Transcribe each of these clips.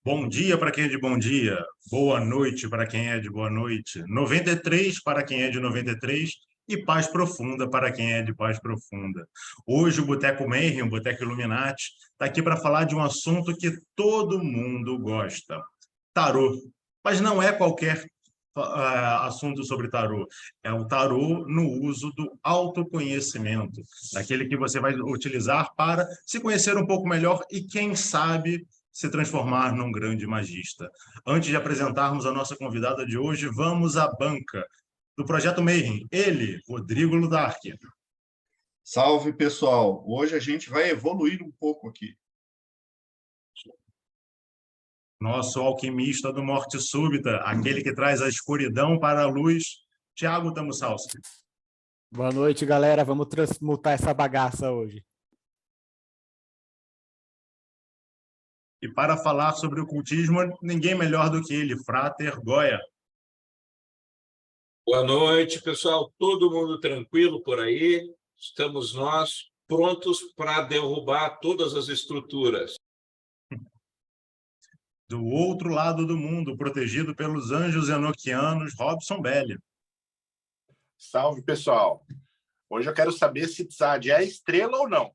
Bom dia para quem é de bom dia, boa noite para quem é de boa noite, 93 para quem é de 93 e paz profunda para quem é de paz profunda. Hoje o Boteco Mayhem, o Boteco Illuminati, está aqui para falar de um assunto que todo mundo gosta, tarô. Mas não é qualquer assunto sobre tarô, é o tarô no uso do autoconhecimento, daquele que você vai utilizar para se conhecer um pouco melhor e, quem sabe, se transformar num grande magista. Antes de apresentarmos a nossa convidada de hoje, vamos à banca do Projeto Mayhem. Ele, Rodrigo Ludarque. Salve, pessoal! Hoje a gente vai evoluir um pouco aqui. Nosso alquimista do Morte Súbita, aquele que traz a escuridão para a luz, Thiago Tamussalski. Boa noite, galera. Vamos transmutar essa bagaça hoje. E para falar sobre o ocultismo, ninguém melhor do que ele, Frater Goya. Boa noite, pessoal. Todo mundo tranquilo por aí? Estamos nós prontos para derrubar todas as estruturas. Do outro lado do mundo, protegido pelos anjos enoquianos, Robson Belli. Salve, pessoal. Hoje eu quero saber se Tzad é estrela ou não.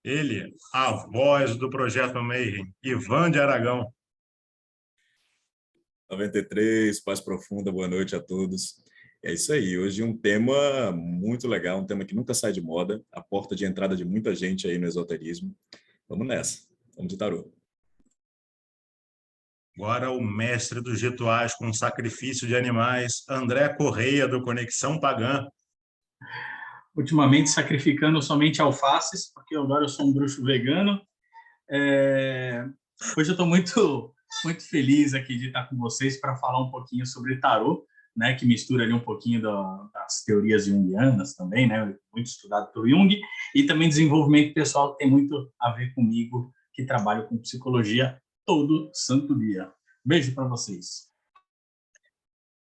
Ele, a voz do Projeto Mayhem, Ivan de Aragão. 93, paz profunda, boa noite a todos. É isso aí, hoje um tema muito legal, um tema que nunca sai de moda, a porta de entrada de muita gente aí no esoterismo. Vamos nessa, vamos de tarô. Agora o mestre dos rituais com sacrifício de animais, André Correia, do Conexão Pagã. Ultimamente sacrificando somente alfaces, porque agora eu sou um bruxo vegano. Hoje eu estou muito feliz aqui de estar com vocês para falar um pouquinho sobre tarô, né, que mistura ali um pouquinho das teorias junguianas também, né, muito estudado pelo Jung, e também desenvolvimento pessoal, que tem muito a ver comigo, que trabalho com psicologia todo santo dia. Beijo para vocês.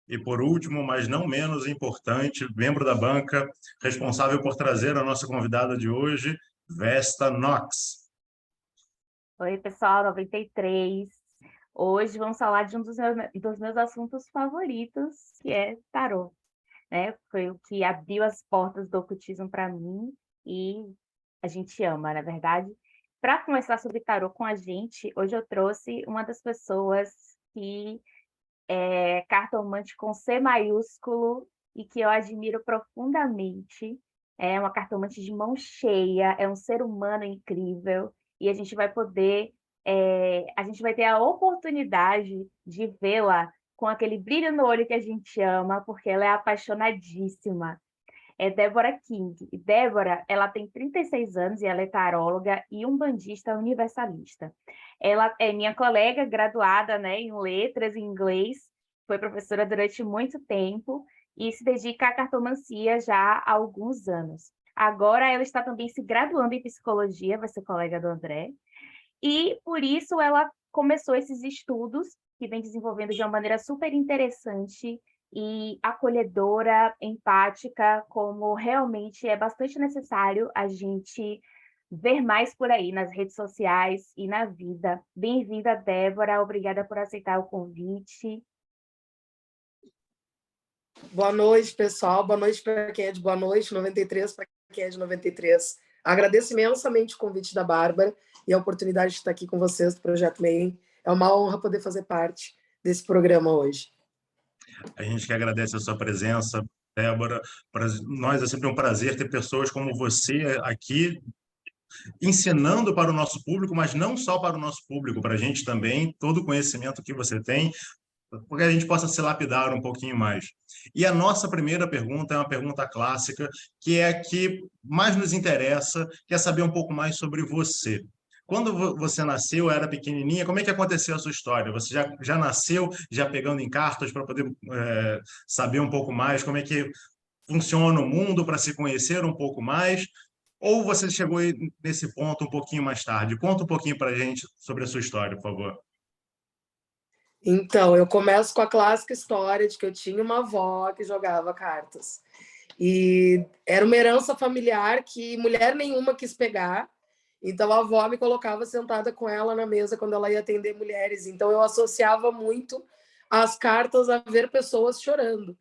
E por último, mas não menos importante, membro da banca, responsável por trazer a nossa convidada de hoje, Vesta Knox. Oi, pessoal, 93. Hoje vamos falar de um dos meus assuntos favoritos, que é tarô, né? Foi o que abriu as portas do ocultismo para mim e a gente ama, na verdade. Para conversar sobre tarô com a gente, hoje eu trouxe uma das pessoas que é cartomante com C maiúsculo e que eu admiro profundamente. É uma cartomante de mão cheia, é um ser humano incrível e a gente vai a gente vai ter a oportunidade de vê-la com aquele brilho no olho que a gente ama, porque ela é apaixonadíssima. É Débora King. E Débora, ela tem 36 anos e ela é taróloga e umbandista universalista. Ela é minha colega graduada, né, em letras em inglês, foi professora durante muito tempo e se dedica à cartomancia já há alguns anos. Agora ela está também se graduando em psicologia, vai ser colega do André, e por isso ela começou esses estudos que vem desenvolvendo de uma maneira super interessante e acolhedora, empática, como realmente é bastante necessário a gente ver mais por aí nas redes sociais e na vida. Bem-vinda, Débora, obrigada por aceitar o convite. Boa noite, pessoal. Boa noite para quem é de boa noite, 93 para quem é de 93. Agradeço imensamente o convite da Bárbara e a oportunidade de estar aqui com vocês do Projeto Mayhem. É uma honra poder fazer parte desse programa hoje. A gente que agradece a sua presença, Débora. Para nós é sempre um prazer ter pessoas como você aqui ensinando para o nosso público, mas não só para o nosso público, para a gente também, todo o conhecimento que você tem, porque a gente possa se lapidar um pouquinho mais. E a nossa primeira pergunta é uma pergunta clássica, que é a que mais nos interessa, que é saber um pouco mais sobre você. Quando você nasceu, era pequenininha, como é que aconteceu a sua história? Você já nasceu já pegando em cartas para poder saber um pouco mais como é que funciona o mundo, para se conhecer um pouco mais? Ou você chegou nesse ponto um pouquinho mais tarde? Conta um pouquinho para a gente sobre a sua história, por favor. Então, eu começo com a clássica história de que eu tinha uma avó que jogava cartas. E era uma herança familiar que mulher nenhuma quis pegar. Então a avó me colocava sentada com ela na mesa quando ela ia atender mulheres. Então eu associava muito as cartas a ver pessoas chorando,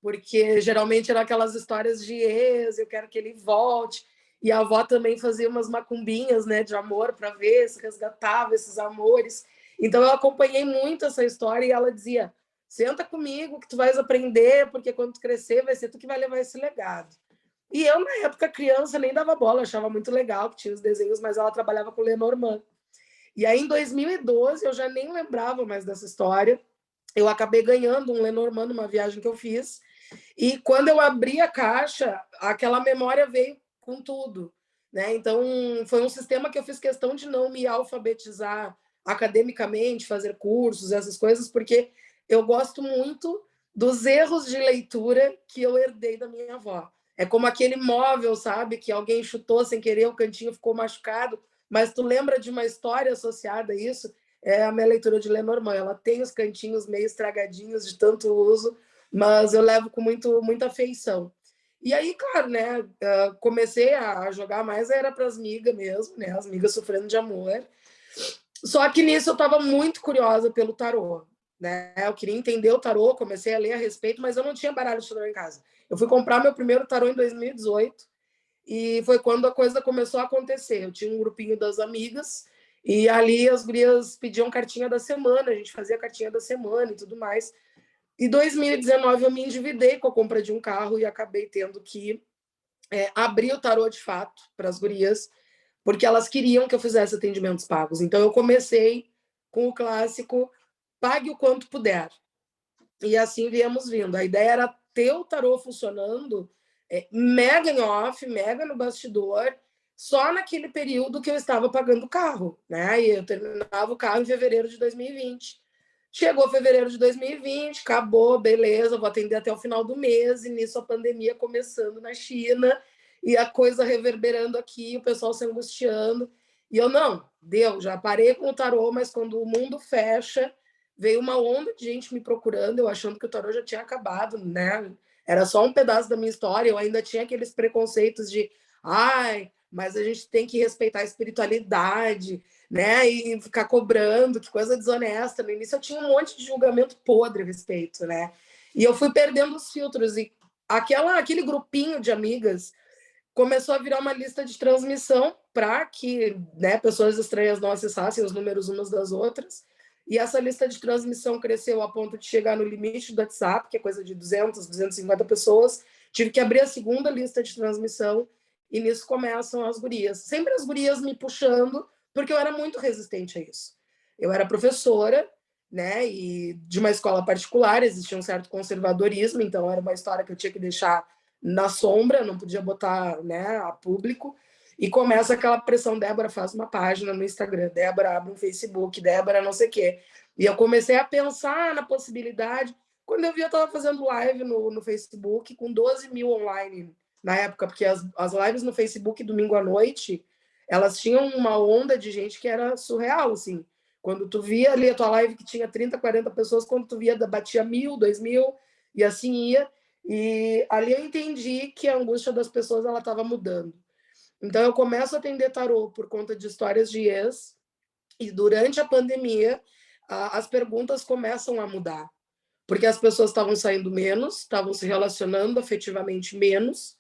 porque geralmente eram aquelas histórias de ex, eu quero que ele volte. E a avó também fazia umas macumbinhas, né, de amor para ver se resgatava esses amores. Então eu acompanhei muito essa história e ela dizia: senta comigo que tu vais aprender, porque quando tu crescer vai ser tu que vai levar esse legado. E eu, na época, criança, nem dava bola, achava muito legal que tinha os desenhos, mas ela trabalhava com Lenormand. E aí, em 2012, eu já nem lembrava mais dessa história. Eu acabei ganhando um Lenormand numa viagem que eu fiz. E quando eu abri a caixa, aquela memória veio com tudo, né? Então, foi um sistema que eu fiz questão de não me alfabetizar academicamente, fazer cursos, essas coisas, porque eu gosto muito dos erros de leitura que eu herdei da minha avó. É como aquele móvel, sabe? Que alguém chutou sem querer, o cantinho ficou machucado, mas tu lembra de uma história associada a isso? É a minha leitura de Lenormand. Ela tem os cantinhos meio estragadinhos de tanto uso, mas eu levo com muita afeição. E aí, claro, né? Comecei a jogar mais, era para as migas mesmo, né? As migas sofrendo de amor. Só que nisso eu estava muito curiosa pelo tarô, né? Eu queria entender o tarô, comecei a ler a respeito, mas eu não tinha baralho de tarô em casa. Eu fui comprar meu primeiro tarô em 2018 e foi quando a coisa começou a acontecer. Eu tinha um grupinho das amigas e ali as gurias pediam cartinha da semana, a gente fazia cartinha da semana e tudo mais. Em 2019 eu me endividei com a compra de um carro e acabei tendo que abrir o tarô de fato para as gurias, porque elas queriam que eu fizesse atendimentos pagos. Então eu comecei com o clássico pague o quanto puder. E assim viemos vindo. A ideia era ter o tarô funcionando mega em off, mega no bastidor, só naquele período que eu estava pagando o carro, né? E eu terminava o carro em fevereiro de 2020. Chegou fevereiro de 2020, acabou, beleza, vou atender até o final do mês, e nisso a pandemia começando na China, e a coisa reverberando aqui, o pessoal se angustiando. E eu, não, deu, já parei com o tarô, mas quando o mundo fecha, veio uma onda de gente me procurando, eu achando que o tarô já tinha acabado, né? Era só um pedaço da minha história, eu ainda tinha aqueles preconceitos de ai, mas a gente tem que respeitar a espiritualidade, né? E ficar cobrando, que coisa desonesta. No início eu tinha um monte de julgamento podre a respeito, né? E eu fui perdendo os filtros, e aquele grupinho de amigas começou a virar uma lista de transmissão para que, né, pessoas estranhas não acessassem os números umas das outras. E essa lista de transmissão cresceu a ponto de chegar no limite do WhatsApp, que é coisa de 200, 250 pessoas. Tive que abrir a segunda lista de transmissão e nisso começam as gurias. Sempre as gurias me puxando, porque eu era muito resistente a isso. Eu era professora, né, e de uma escola particular, existia um certo conservadorismo, então era uma história que eu tinha que deixar na sombra, não podia botar, né, a público. E começa aquela pressão, Débora, faz uma página no Instagram, Débora, abre um Facebook, Débora, não sei o quê. E eu comecei a pensar na possibilidade. Quando eu vi, eu estava fazendo live no Facebook com 12 mil online na época, porque as lives no Facebook, domingo à noite, elas tinham uma onda de gente que era surreal, assim. Quando tu via ali a tua live que tinha 30, 40 pessoas, quando tu via, batia 1.000, 2.000, e assim ia. E ali eu entendi que a angústia das pessoas ela estava mudando. Então eu começo a atender tarô por conta de histórias de ex, e durante a pandemia as perguntas começam a mudar, porque as pessoas estavam saindo menos, estavam se relacionando afetivamente menos,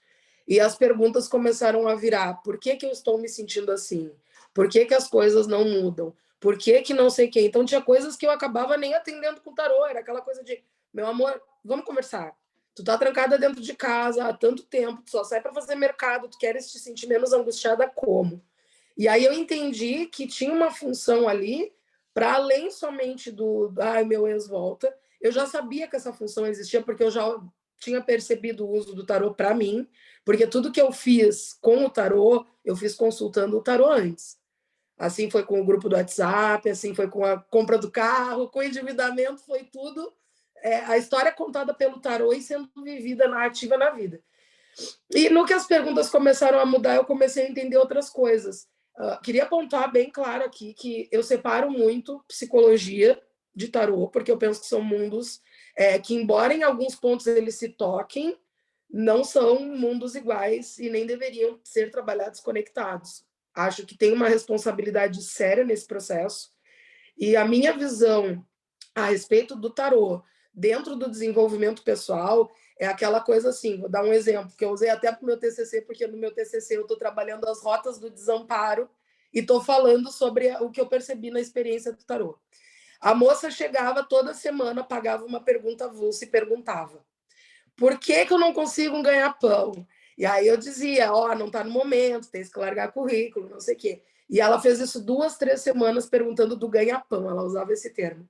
e as perguntas começaram a virar: por que eu estou me sentindo assim? Por que as coisas não mudam? Por que não sei o quê? Então tinha coisas que eu acabava nem atendendo com tarô, era aquela coisa de, meu amor, vamos conversar. Tu tá trancada dentro de casa há tanto tempo, tu só sai para fazer mercado, tu queres te sentir menos angustiada como? E aí eu entendi que tinha uma função ali para além somente do ai, meu ex volta. Eu já sabia que essa função existia porque eu já tinha percebido o uso do tarô para mim, porque tudo que eu fiz com o tarô, eu fiz consultando o tarô antes. Assim foi com o grupo do WhatsApp, assim foi com a compra do carro, com o endividamento, foi tudo a história contada pelo tarô e sendo vivida ativa na vida. E no que as perguntas começaram a mudar, eu comecei a entender outras coisas. Queria apontar bem claro aqui que eu separo muito psicologia de tarô, porque eu penso que são mundos que, embora em alguns pontos eles se toquem, não são mundos iguais e nem deveriam ser trabalhados conectados. Acho que tem uma responsabilidade séria nesse processo. E a minha visão a respeito do tarô dentro do desenvolvimento pessoal é aquela coisa assim, vou dar um exemplo, que eu usei até para o meu TCC, porque no meu TCC eu estou trabalhando as rotas do desamparo e estou falando sobre o que eu percebi na experiência do tarô. A moça chegava toda semana, pagava uma pergunta avulsa e perguntava: por que eu não consigo ganhar pão? E aí eu dizia, não está no momento, tem que largar currículo, não sei o quê. E ela fez isso 2, 3 semanas perguntando do ganha-pão, ela usava esse termo.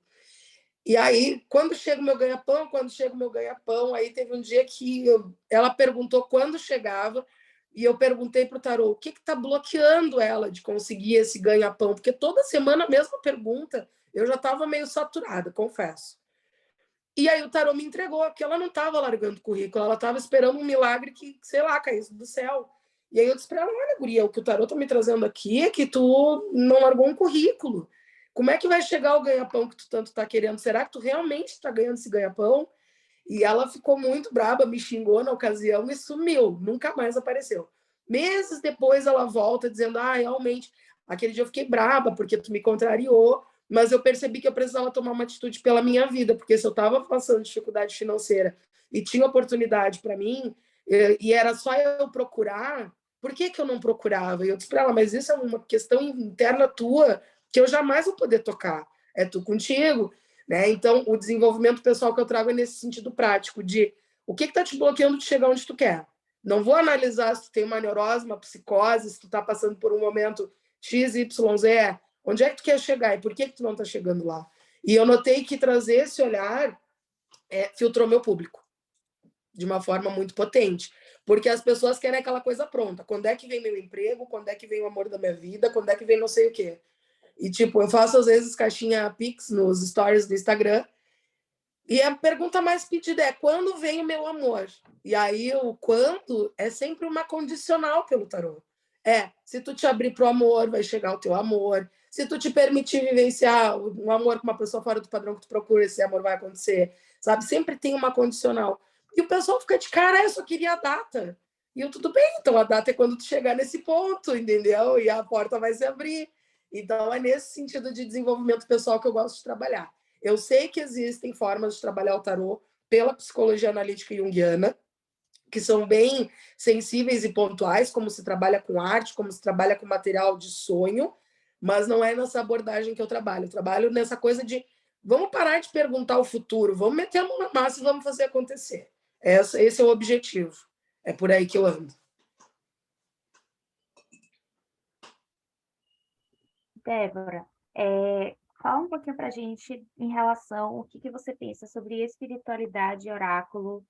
E aí, quando chega o meu ganha-pão, aí teve um dia que ela perguntou quando chegava, e eu perguntei para o tarô, o que está bloqueando ela de conseguir esse ganha-pão? Porque toda semana a mesma pergunta, eu já estava meio saturada, confesso. E aí o tarô me entregou, que ela não estava largando currículo, ela estava esperando um milagre que, sei lá, caísse do céu. E aí eu disse para ela, olha, guria, o que o tarô está me trazendo aqui é que tu não largou um currículo. Como é que vai chegar o ganha-pão que tu tanto está querendo? Será que tu realmente está ganhando esse ganha-pão? E ela ficou muito braba, me xingou na ocasião e sumiu, nunca mais apareceu. Meses depois ela volta dizendo, realmente, aquele dia eu fiquei braba porque tu me contrariou, mas eu percebi que eu precisava tomar uma atitude pela minha vida, porque se eu estava passando dificuldade financeira e tinha oportunidade para mim, e era só eu procurar, por que eu não procurava? E eu disse para ela, mas isso é uma questão interna tua que eu jamais vou poder tocar. É tu contigo, né? Então, o desenvolvimento pessoal que eu trago é nesse sentido prático, de o que está te bloqueando de chegar onde tu quer. Não vou analisar se tu tem uma neurose, uma psicose, se tu está passando por um momento X, Y, Z. Onde é que tu quer chegar e por que tu não está chegando lá? E eu notei que trazer esse olhar filtrou meu público de uma forma muito potente. Porque as pessoas querem aquela coisa pronta. Quando é que vem meu emprego? Quando é que vem o amor da minha vida? Quando é que vem não sei o quê? E, tipo, eu faço, às vezes, caixinha Pix nos stories do Instagram. E a pergunta mais pedida é, quando vem o meu amor? E aí, o quando é sempre uma condicional pelo tarô. Se tu te abrir pro amor, vai chegar o teu amor. Se tu te permitir vivenciar um amor com uma pessoa fora do padrão que tu procura, esse amor vai acontecer. Sabe? Sempre tem uma condicional. E o pessoal fica de cara, eu só queria a data. E eu, tudo bem, então a data é quando tu chegar nesse ponto, entendeu? E a porta vai se abrir. Então, é nesse sentido de desenvolvimento pessoal que eu gosto de trabalhar. Eu sei que existem formas de trabalhar o tarô pela psicologia analítica junguiana, que são bem sensíveis e pontuais, como se trabalha com arte, como se trabalha com material de sonho, mas não é nessa abordagem que eu trabalho. Eu trabalho nessa coisa de vamos parar de perguntar o futuro, vamos meter a mão na massa e vamos fazer acontecer. Esse é o objetivo. É por aí que eu ando. Débora, fala um pouquinho para a gente em relação ao que você pensa sobre espiritualidade, oráculo,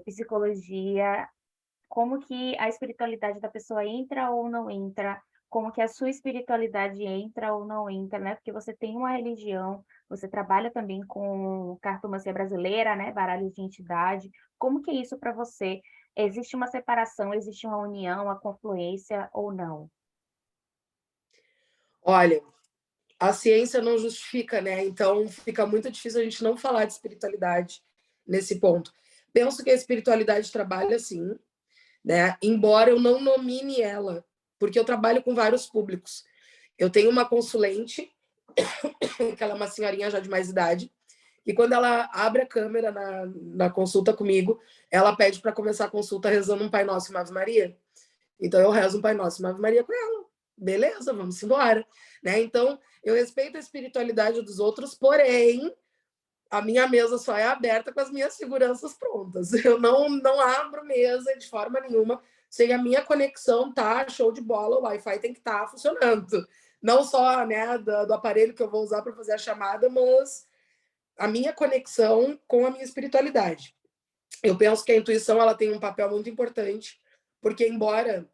psicologia, como que a espiritualidade da pessoa entra ou não entra, como que a sua espiritualidade entra ou não entra, né? Porque você tem uma religião, você trabalha também com cartomancia brasileira, né? Baralhos de entidade. Como que é isso para você? Existe uma separação, existe uma união, uma confluência ou não? Olha, a ciência não justifica, né? Então fica muito difícil a gente não falar de espiritualidade nesse ponto. Penso que a espiritualidade trabalha sim, né? Embora eu não nomine ela, porque eu trabalho com vários públicos. Eu tenho uma consulente, que ela é uma senhorinha já de mais idade, e quando ela abre a câmera na consulta comigo, ela pede para começar a consulta rezando um Pai Nosso e uma Ave Maria. Então eu rezo um Pai Nosso e uma Ave Maria com ela. Beleza, vamos embora, né? Então, eu respeito a espiritualidade dos outros, porém, a minha mesa só é aberta com as minhas seguranças prontas. Eu não abro mesa de forma nenhuma sem a minha conexão tá show de bola, o Wi-Fi tem que estar funcionando. Não só, né, do aparelho que eu vou usar para fazer a chamada, mas a minha conexão com a minha espiritualidade. Eu penso que a intuição ela tem um papel muito importante, porque embora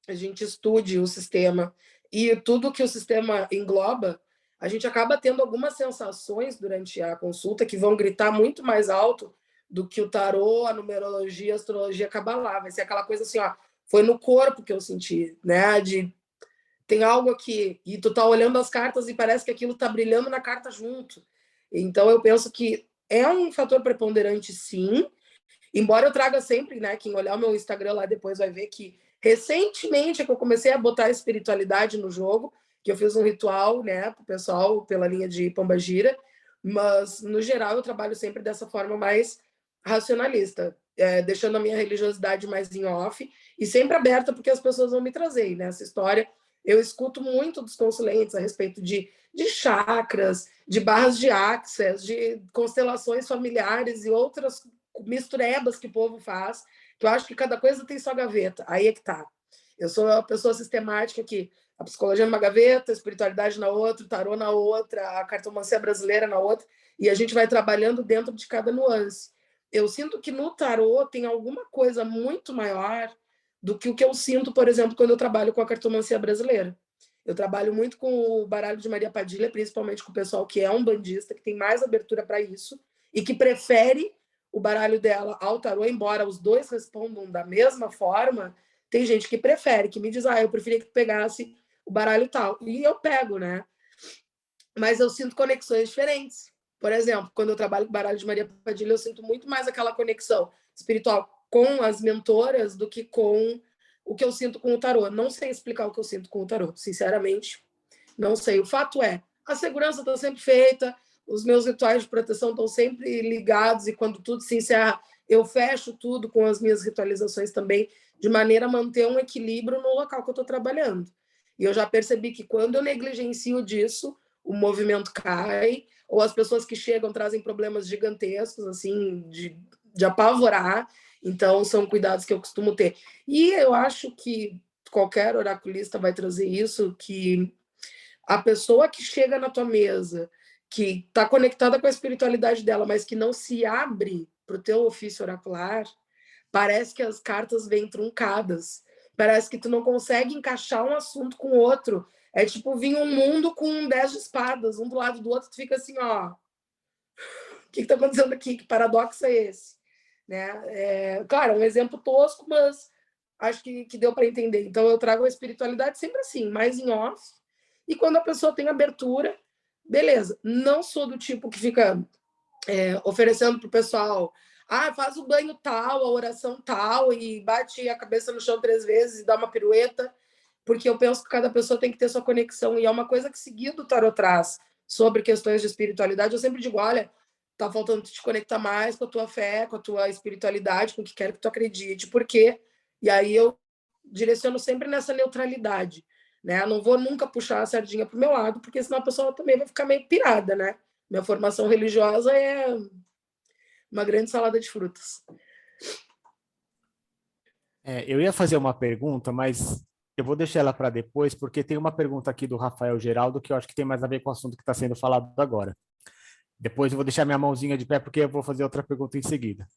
a gente estude o sistema e tudo que o sistema engloba, a gente acaba tendo algumas sensações durante a consulta que vão gritar muito mais alto do que o tarô, a numerologia, a astrologia cabalá. Vai ser aquela coisa assim, foi no corpo que eu senti, né? Tem algo aqui, e tu tá olhando as cartas e parece que aquilo tá brilhando na carta junto. Então, eu penso que é um fator preponderante, sim, embora eu traga sempre, né? Quem olhar o meu Instagram lá depois vai ver que Recentemente é que eu comecei a botar a espiritualidade no jogo, que eu fiz um ritual, né, para o pessoal pela linha de Pombagira, mas no geral eu trabalho sempre dessa forma mais racionalista, deixando a minha religiosidade mais em off e sempre aberta porque as pessoas vão me trazer, né, essa história. Eu escuto muito dos consulentes a respeito de chakras, de barras de axis, de constelações familiares e outras misturebas que o povo faz, que eu acho que cada coisa tem sua gaveta. Aí é que tá. Eu sou uma pessoa sistemática que a psicologia numa gaveta, a espiritualidade na outra, o tarô na outra, a cartomancia brasileira na outra, e a gente vai trabalhando dentro de cada nuance. Eu sinto que no tarô tem alguma coisa muito maior do que o que eu sinto, por exemplo, quando eu trabalho com a cartomancia brasileira. Eu trabalho muito com o baralho de Maria Padilha, principalmente com o pessoal que é umbandista, que tem mais abertura para isso e que prefere o baralho dela ao tarô, embora os dois respondam da mesma forma. Tem gente que prefere, que me diz, eu preferia que pegasse o baralho tal. E eu pego, né? Mas eu sinto conexões diferentes. Por exemplo, quando eu trabalho com o baralho de Maria Padilha, eu sinto muito mais aquela conexão espiritual com as mentoras do que com o que eu sinto com o tarô. Não sei explicar o que eu sinto com o tarô, sinceramente. Não sei. O fato é, a segurança está sempre feita, os meus rituais de proteção estão sempre ligados e quando tudo se encerra, eu fecho tudo com as minhas ritualizações também, de maneira a manter um equilíbrio no local que eu estou trabalhando. E eu já percebi que quando eu negligencio disso, o movimento cai, ou as pessoas que chegam trazem problemas gigantescos, assim, de apavorar. Então, são cuidados que eu costumo ter. E eu acho que qualquer oraculista vai trazer isso, que a pessoa que chega na tua mesa, que está conectada com a espiritualidade dela, mas que não se abre para o teu ofício oracular, parece que as cartas vêm truncadas. Parece que tu não consegue encaixar um assunto com o outro. É tipo vir um mundo com 10 de espadas, um do lado do outro, tu fica assim, ó. O que está acontecendo aqui? Que paradoxo é esse? Né? Claro, é um exemplo tosco, mas acho que deu para entender. Então, eu trago a espiritualidade sempre assim, mais em off. E quando a pessoa tem abertura, beleza. Não sou do tipo que fica oferecendo para o pessoal, faz o banho tal, a oração tal, e bate a cabeça no chão 3 vezes e dá uma pirueta, porque eu penso que cada pessoa tem que ter sua conexão, e é uma coisa que seguido o tarot traz sobre questões de espiritualidade. Eu sempre digo, olha, tá faltando te conectar mais com a tua fé, com a tua espiritualidade, com o que quer que tu acredite, por quê? E aí eu direciono sempre nessa neutralidade, né? Não vou nunca puxar a sardinha pro meu lado, porque senão a pessoa também vai ficar meio pirada, né? Minha formação religiosa é uma grande salada de frutas. Eu ia fazer uma pergunta, mas eu vou deixar ela para depois, porque tem uma pergunta aqui do Rafael Geraldo que eu acho que tem mais a ver com o assunto que está sendo falado agora. Depois eu vou deixar minha mãozinha de pé, porque eu vou fazer outra pergunta em seguida.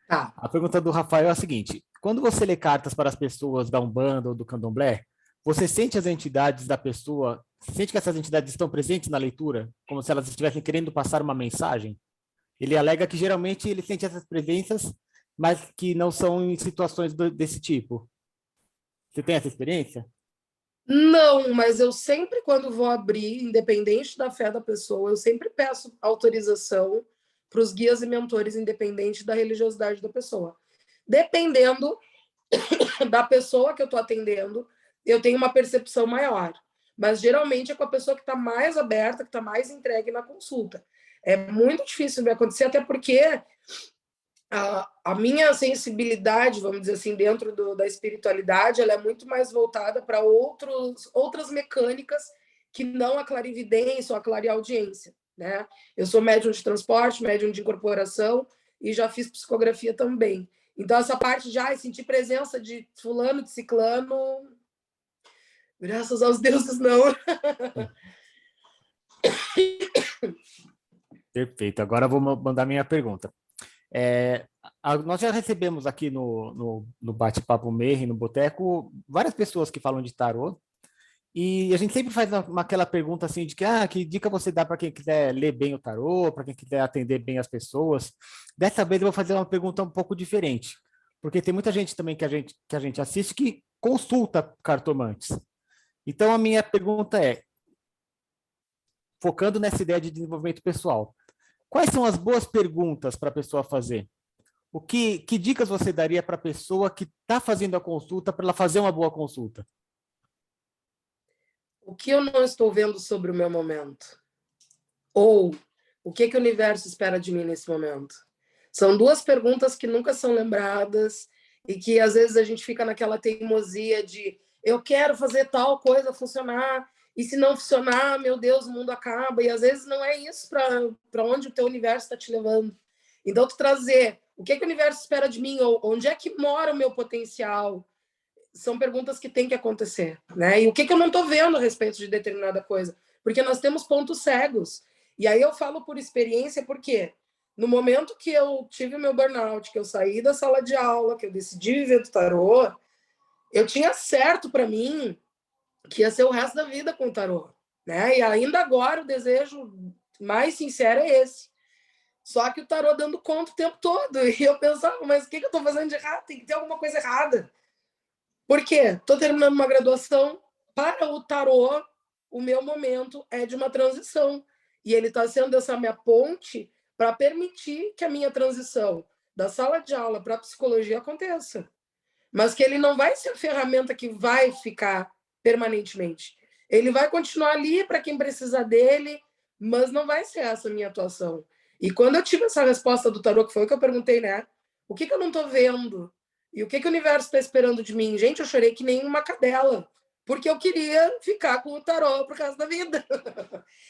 Tá. A pergunta do Rafael é a seguinte: quando você lê cartas para as pessoas da Umbanda ou do Candomblé, você sente as entidades da pessoa, sente que essas entidades estão presentes na leitura, como se elas estivessem querendo passar uma mensagem? Ele alega que geralmente ele sente essas presenças, mas que não são em situações desse tipo. Você tem essa experiência? Não, mas eu sempre, quando vou abrir, independente da fé da pessoa, eu sempre peço autorização para os guias e mentores, independente da religiosidade da pessoa. Dependendo da pessoa que eu estou atendendo, eu tenho uma percepção maior. Mas geralmente é com a pessoa que está mais aberta, que está mais entregue na consulta. É muito difícil de acontecer, até porque a minha sensibilidade, vamos dizer assim, dentro da espiritualidade, ela é muito mais voltada para outras mecânicas que não a clarividência ou a clareaudiência, né? Eu sou médium de transporte, médium de incorporação e já fiz psicografia também. Então, essa parte de sentir presença de fulano, de ciclano, graças aos deuses, não. Perfeito. Agora eu vou mandar minha pergunta. Nós já recebemos aqui no Bate-Papo Meir, no Boteco, várias pessoas que falam de tarô, e a gente sempre faz aquela pergunta assim de que dica você dá para quem quiser ler bem o tarô, para quem quiser atender bem as pessoas. Dessa vez eu vou fazer uma pergunta um pouco diferente, porque tem muita gente também que a gente assiste que consulta cartomantes. Então a minha pergunta é, focando nessa ideia de desenvolvimento pessoal, quais são as boas perguntas para a pessoa fazer? que dicas você daria para a pessoa que está fazendo a consulta, para ela fazer uma boa consulta? O que eu não estou vendo sobre o meu momento? Ou o que o universo espera de mim nesse momento? São duas perguntas que nunca são lembradas e que às vezes a gente fica naquela teimosia de eu quero fazer tal coisa funcionar e se não funcionar, meu Deus, o mundo acaba. E às vezes não é isso para onde o teu universo está te levando. Então, tu trazer o que o universo espera de mim, ou onde é que mora o meu potencial, são perguntas que têm que acontecer, né? E o que eu não estou vendo a respeito de determinada coisa? Porque nós temos pontos cegos. E aí eu falo por experiência, porque no momento que eu tive o meu burnout, que eu saí da sala de aula, que eu decidi viver do tarô, eu tinha certo para mim que ia ser o resto da vida com o tarô, né? E ainda agora o desejo mais sincero é esse. Só que o tarô dando conta o tempo todo. E eu pensava, mas o que eu estou fazendo de errado? Tem que ter alguma coisa errada. Por quê? Estou terminando uma graduação. Para o tarô, o meu momento é de uma transição. E ele está sendo essa minha ponte para permitir que a minha transição da sala de aula para a psicologia aconteça. Mas que ele não vai ser a ferramenta que vai ficar permanentemente. Ele vai continuar ali para quem precisa dele, mas não vai ser essa a minha atuação. E quando eu tive essa resposta do tarô, que foi o que eu perguntei, né? O que eu não estou vendo? E o que o universo está esperando de mim? Gente, eu chorei que nem uma cadela, porque eu queria ficar com o tarô por causa da vida.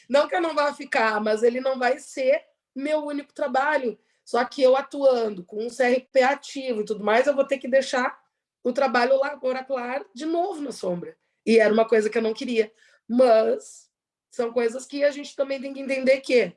Não que eu não vá ficar, mas ele não vai ser meu único trabalho. Só que eu atuando com um CRP ativo e tudo mais, eu vou ter que deixar o trabalho oracular de novo na sombra. E era uma coisa que eu não queria. Mas são coisas que a gente também tem que entender que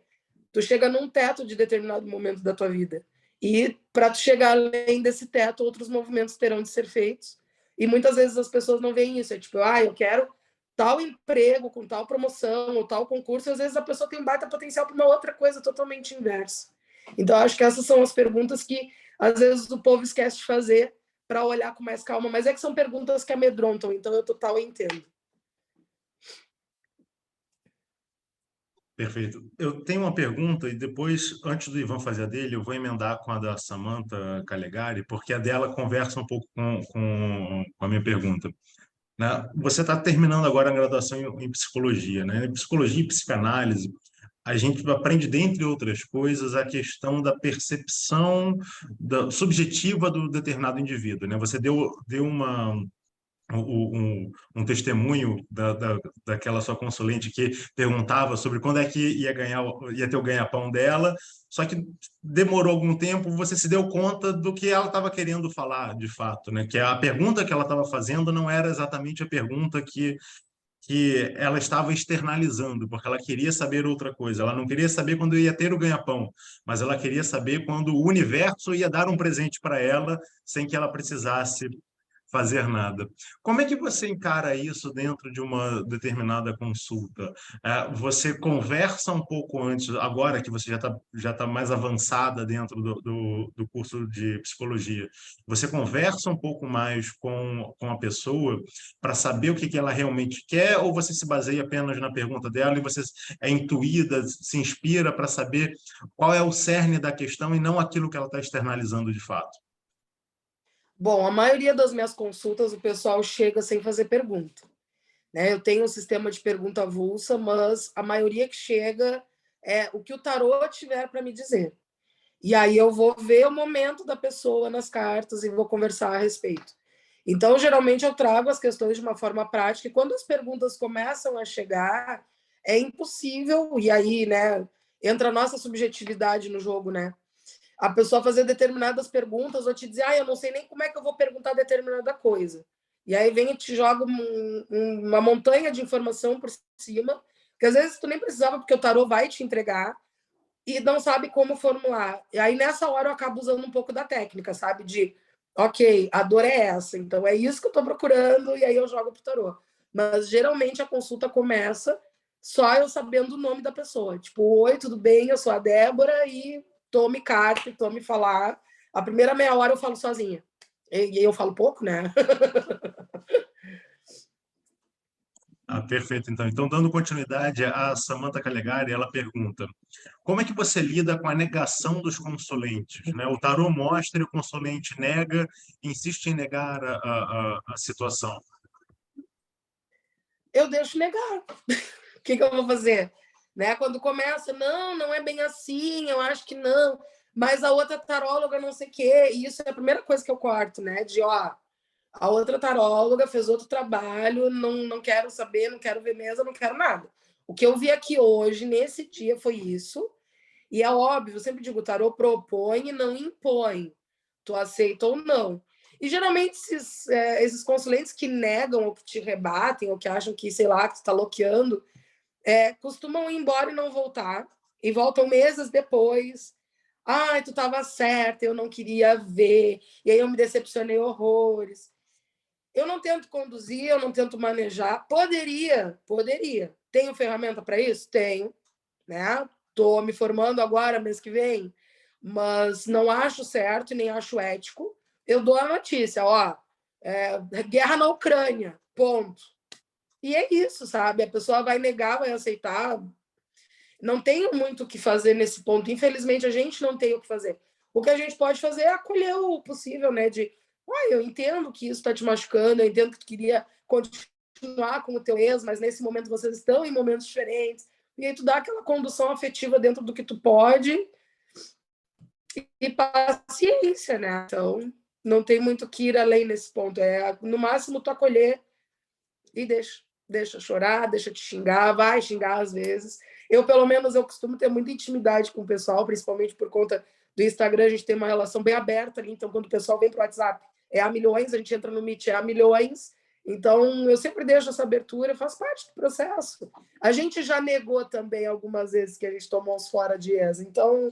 tu chega num teto de determinado momento da tua vida. E para tu chegar além desse teto, outros movimentos terão de ser feitos. E muitas vezes as pessoas não veem isso. É tipo, eu quero tal emprego, com tal promoção, ou tal concurso. E às vezes a pessoa tem um baita potencial para uma outra coisa totalmente inversa. Então, acho que essas são as perguntas que às vezes o povo esquece de fazer para olhar com mais calma. Mas é que são perguntas que amedrontam. Então, eu total entendo. Perfeito. Eu tenho uma pergunta e depois, antes do Ivan fazer a dele, eu vou emendar com a da Samantha Calegari, porque a dela conversa um pouco com a minha pergunta. Né? Você está terminando agora a graduação em psicologia, né? Em psicologia e psicanálise, a gente aprende, dentre outras coisas, a questão da percepção subjetiva do determinado indivíduo, né? Você deu um testemunho daquela sua consulente que perguntava sobre quando é que ia ter o ganha-pão dela, só que demorou algum tempo, você se deu conta do que ela estava querendo falar, de fato, né? Que a pergunta que ela estava fazendo não era exatamente a pergunta que ela estava externalizando, porque ela queria saber outra coisa. Ela não queria saber quando ia ter o ganha-pão, mas ela queria saber quando o universo ia dar um presente para ela sem que ela precisasse fazer nada. Como é que você encara isso dentro de uma determinada consulta? Você conversa um pouco antes, agora que você já tá mais avançada dentro do curso de psicologia, você conversa um pouco mais com a pessoa para saber o que ela realmente quer, ou você se baseia apenas na pergunta dela e você é intuída, se inspira para saber qual é o cerne da questão e não aquilo que ela está externalizando de fato? Bom, a maioria das minhas consultas, o pessoal chega sem fazer pergunta. Né? Eu tenho um sistema de pergunta avulsa, mas a maioria que chega é o que o tarô tiver para me dizer. E aí eu vou ver o momento da pessoa nas cartas e vou conversar a respeito. Então, geralmente, eu trago as questões de uma forma prática, e quando as perguntas começam a chegar, é impossível, e aí, né, entra a nossa subjetividade no jogo, né? A pessoa fazer determinadas perguntas ou te dizer, eu não sei nem como é que eu vou perguntar determinada coisa. E aí vem e te joga uma montanha de informação por cima, que às vezes tu nem precisava, porque o tarô vai te entregar, e não sabe como formular. E aí, nessa hora, eu acabo usando um pouco da técnica, sabe? De, ok, a dor é essa, então é isso que eu estou procurando, e aí eu jogo pro tarô. Mas, geralmente, a consulta começa só eu sabendo o nome da pessoa. Tipo, oi, tudo bem? Eu sou a Débora e tome carta, tome falar. A primeira meia hora eu falo sozinha. E eu falo pouco, né? Perfeito, então. Então, dando continuidade, a Samantha Calegari, ela pergunta: como é que você lida com a negação dos consulentes, né? O tarô mostra e o consulente nega, insiste em negar a situação. Eu deixo negar. O que eu vou fazer? Né? Quando começa, não é bem assim, eu acho que não, mas a outra taróloga não sei o quê, e isso é a primeira coisa que eu corto, né? A outra taróloga fez outro trabalho, não quero saber, não quero ver mesa, não quero nada. O que eu vi aqui hoje, nesse dia, foi isso, e é óbvio, eu sempre digo, o tarô propõe e não impõe. Tu aceita ou não. E geralmente esses consulentes que negam ou que te rebatem ou que acham que, sei lá, que tu está bloqueando, costumam ir embora e não voltar. E voltam meses depois. Ai, tu estava certa, eu não queria ver. E aí eu me decepcionei horrores. Eu não tento conduzir, eu não tento manejar. Poderia. Tenho ferramenta para isso? Tenho. Né? Estou me formando agora, mês que vem, mas não acho certo e nem acho ético. Eu dou a notícia, guerra na Ucrânia, ponto. E é isso, sabe? A pessoa vai negar, vai aceitar. Não tenho muito o que fazer nesse ponto. Infelizmente, a gente não tem o que fazer. O que a gente pode fazer é acolher o possível, né? Eu entendo que isso está te machucando, eu entendo que tu queria continuar com o teu ex, mas nesse momento vocês estão em momentos diferentes. E aí tu dá aquela condução afetiva dentro do que tu pode e paciência, né? Então, não tem muito que ir além nesse ponto. No máximo, tu acolher e deixa chorar, deixa te xingar, vai xingar às vezes. Pelo menos, eu costumo ter muita intimidade com o pessoal, principalmente por conta do Instagram, a gente tem uma relação bem aberta ali, então quando o pessoal vem para o WhatsApp, é a milhões, a gente entra no Meet, é a milhões, então eu sempre deixo essa abertura, faz parte do processo. A gente já negou também algumas vezes que a gente tomou uns fora de ex, então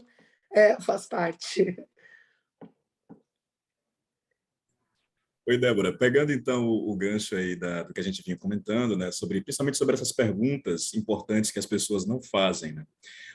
faz parte. Oi, Débora. Pegando então o gancho aí do que a gente vinha comentando, né, principalmente sobre essas perguntas importantes que as pessoas não fazem, né?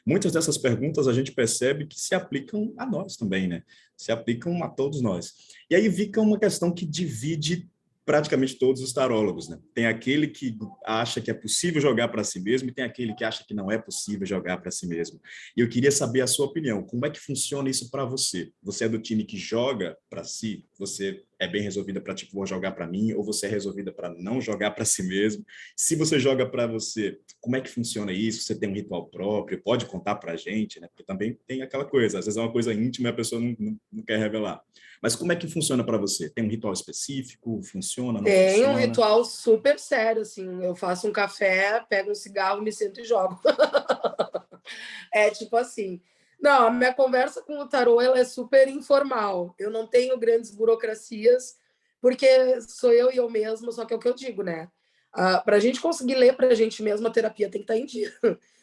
Muitas dessas perguntas a gente percebe que se aplicam a nós também, né? Se aplicam a todos nós. E aí fica uma questão que divide praticamente todos os tarólogos, né? Tem aquele que acha que é possível jogar para si mesmo e tem aquele que acha que não é possível jogar para si mesmo. E eu queria saber a sua opinião. Como é que funciona isso para você? Você é do time que joga para si? Você é bem resolvida para, tipo, vou jogar para mim? Ou você é resolvida para não jogar para si mesmo? Se você joga para você, como é que funciona isso? Você tem um ritual próprio? Pode contar para a gente, né? Porque também tem aquela coisa. Às vezes é uma coisa íntima e a pessoa não quer revelar. Mas como é que funciona para você? Tem um ritual específico? Funciona? Não Tem funciona? um ritual super sério, assim. Eu faço um café, pego um cigarro, me sento e jogo. É tipo assim. Não, a minha conversa com o tarô ela é super informal. Eu não tenho grandes burocracias, porque sou eu e eu mesmo, só que é o que eu digo, né? Para a gente conseguir ler para a gente mesmo, a terapia tem que estar em dia.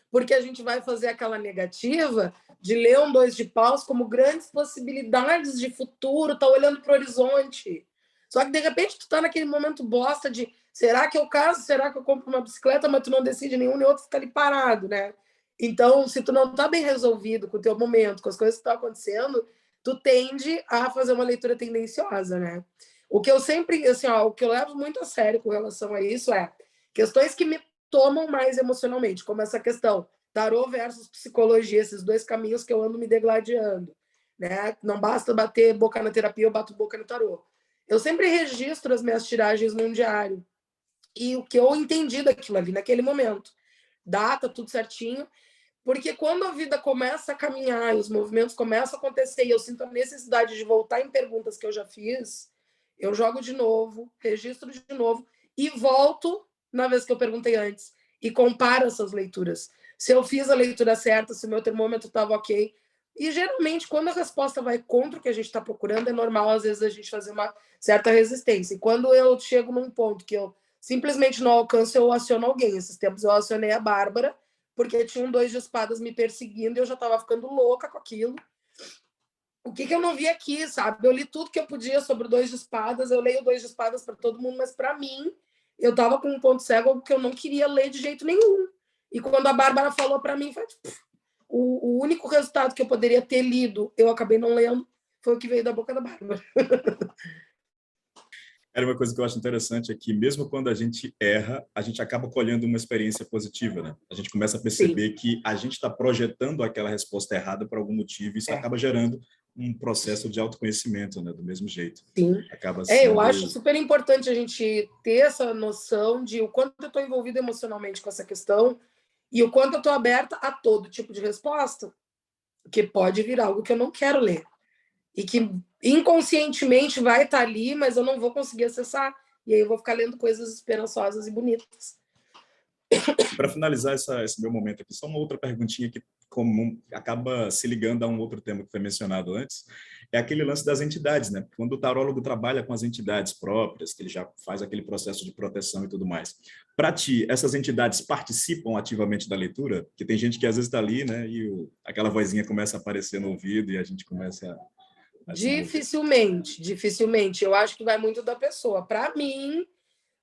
Porque a gente vai fazer aquela negativa de ler um 2 de paus como grandes possibilidades de futuro, tá olhando para o horizonte. Só que, de repente, tu tá naquele momento bosta de será que eu caso? Será que eu compro uma bicicleta? Mas tu não decide nenhum nem outro, fica ali parado, né? Então, se tu não tá bem resolvido com o teu momento, com as coisas que estão acontecendo, tu tende a fazer uma leitura tendenciosa, né? O que eu sempre, assim, o que eu levo muito a sério com relação a isso é questões que me tomam mais emocionalmente, como essa questão tarô versus psicologia, esses dois caminhos que eu ando me degladiando, né? Não basta bater boca na terapia, eu bato boca no tarô. Eu sempre registro as minhas tiragens num diário e o que eu entendi daquilo ali naquele momento. Data, tudo certinho. Porque quando a vida começa a caminhar e os movimentos começam a acontecer e eu sinto a necessidade de voltar em perguntas que eu já fiz, eu jogo de novo, registro de novo e volto na vez que eu perguntei antes e comparo essas leituras. Se eu fiz a leitura certa, se o meu termômetro estava ok. E geralmente, quando a resposta vai contra o que a gente está procurando, é normal, às vezes, a gente fazer uma certa resistência. E quando eu chego num ponto que eu simplesmente não alcanço, eu aciono alguém. Esses tempos eu acionei a Bárbara, porque tinha um 2 de espadas me perseguindo e eu já estava ficando louca com aquilo. O que eu não vi aqui, sabe? Eu li tudo que eu podia sobre o 2 de espadas, eu leio o 2 de espadas para todo mundo, mas para mim, eu estava com um ponto cego que eu não queria ler de jeito nenhum. E quando a Bárbara falou para mim, foi tipo, o único resultado que eu poderia ter lido, eu acabei não lendo, foi o que veio da boca da Bárbara. Era uma coisa que eu acho interessante é que, mesmo quando a gente erra, a gente acaba colhendo uma experiência positiva, né? A gente começa a perceber que a gente está projetando aquela resposta errada por algum motivo, e isso acaba gerando um processo de autoconhecimento, né? Do mesmo jeito. Sim. Acaba sendo... Eu acho super importante a gente ter essa noção de o quanto eu estou envolvida emocionalmente com essa questão e o quanto eu estou aberta a todo tipo de resposta, que pode vir algo que eu não quero ler. E que inconscientemente vai estar ali, mas eu não vou conseguir acessar. E aí eu vou ficar lendo coisas esperançosas e bonitas. Para finalizar esse meu momento aqui, só uma outra perguntinha que acaba se ligando a um outro tema que foi mencionado antes, é aquele lance das entidades, né? Quando o tarólogo trabalha com as entidades próprias, que ele já faz aquele processo de proteção e tudo mais. Para ti, essas entidades participam ativamente da leitura? Porque tem gente que às vezes está ali, né? E aquela vozinha começa a aparecer no ouvido e a gente começa a Dificilmente. Eu acho que vai muito da pessoa. Para mim,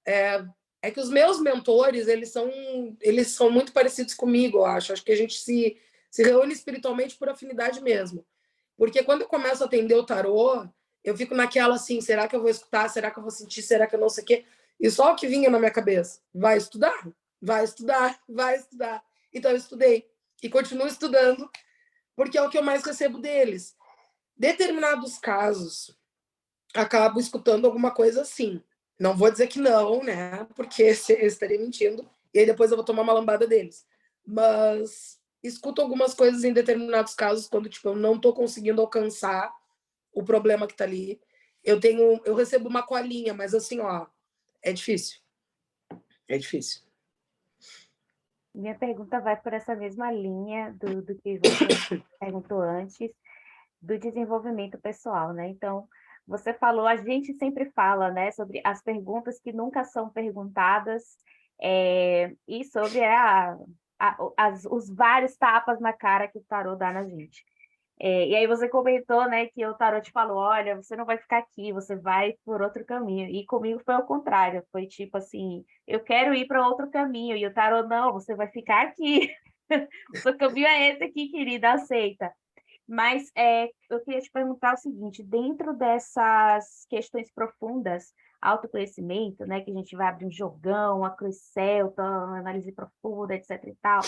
é que os meus mentores, eles são muito parecidos comigo, eu acho. Acho que a gente se reúne espiritualmente por afinidade mesmo. Porque quando eu começo a atender o tarô, eu fico naquela assim, será que eu vou escutar? Será que eu vou sentir? Será que eu não sei o quê? E só o que vinha na minha cabeça, vai estudar. Então eu estudei e continuo estudando, porque é o que eu mais recebo deles. Determinados casos, acabo escutando alguma coisa assim. Não vou dizer que não, né? Porque eu estaria mentindo. E aí depois eu vou tomar uma lambada deles. Mas escuto algumas coisas em determinados casos, quando tipo, eu não estou conseguindo alcançar o problema que está ali. Eu recebo uma colinha, mas assim, ó, é difícil. É difícil. Minha pergunta vai por essa mesma linha do que você perguntou antes, do desenvolvimento pessoal, né? Então, você falou, a gente sempre fala, né, sobre as perguntas que nunca são perguntadas, e sobre os vários tapas na cara que o tarô dá na gente. E aí você comentou, né, que o tarô te falou, olha, você não vai ficar aqui, você vai por outro caminho. E comigo foi ao contrário, foi tipo assim, eu quero ir para outro caminho. E o tarô, não, você vai ficar aqui. O seu caminho é esse aqui, querida, aceita. Mas eu queria te perguntar o seguinte, dentro dessas questões profundas, autoconhecimento, né, que a gente vai abrir um jogão, a cruz celta, análise profunda, etc e tal,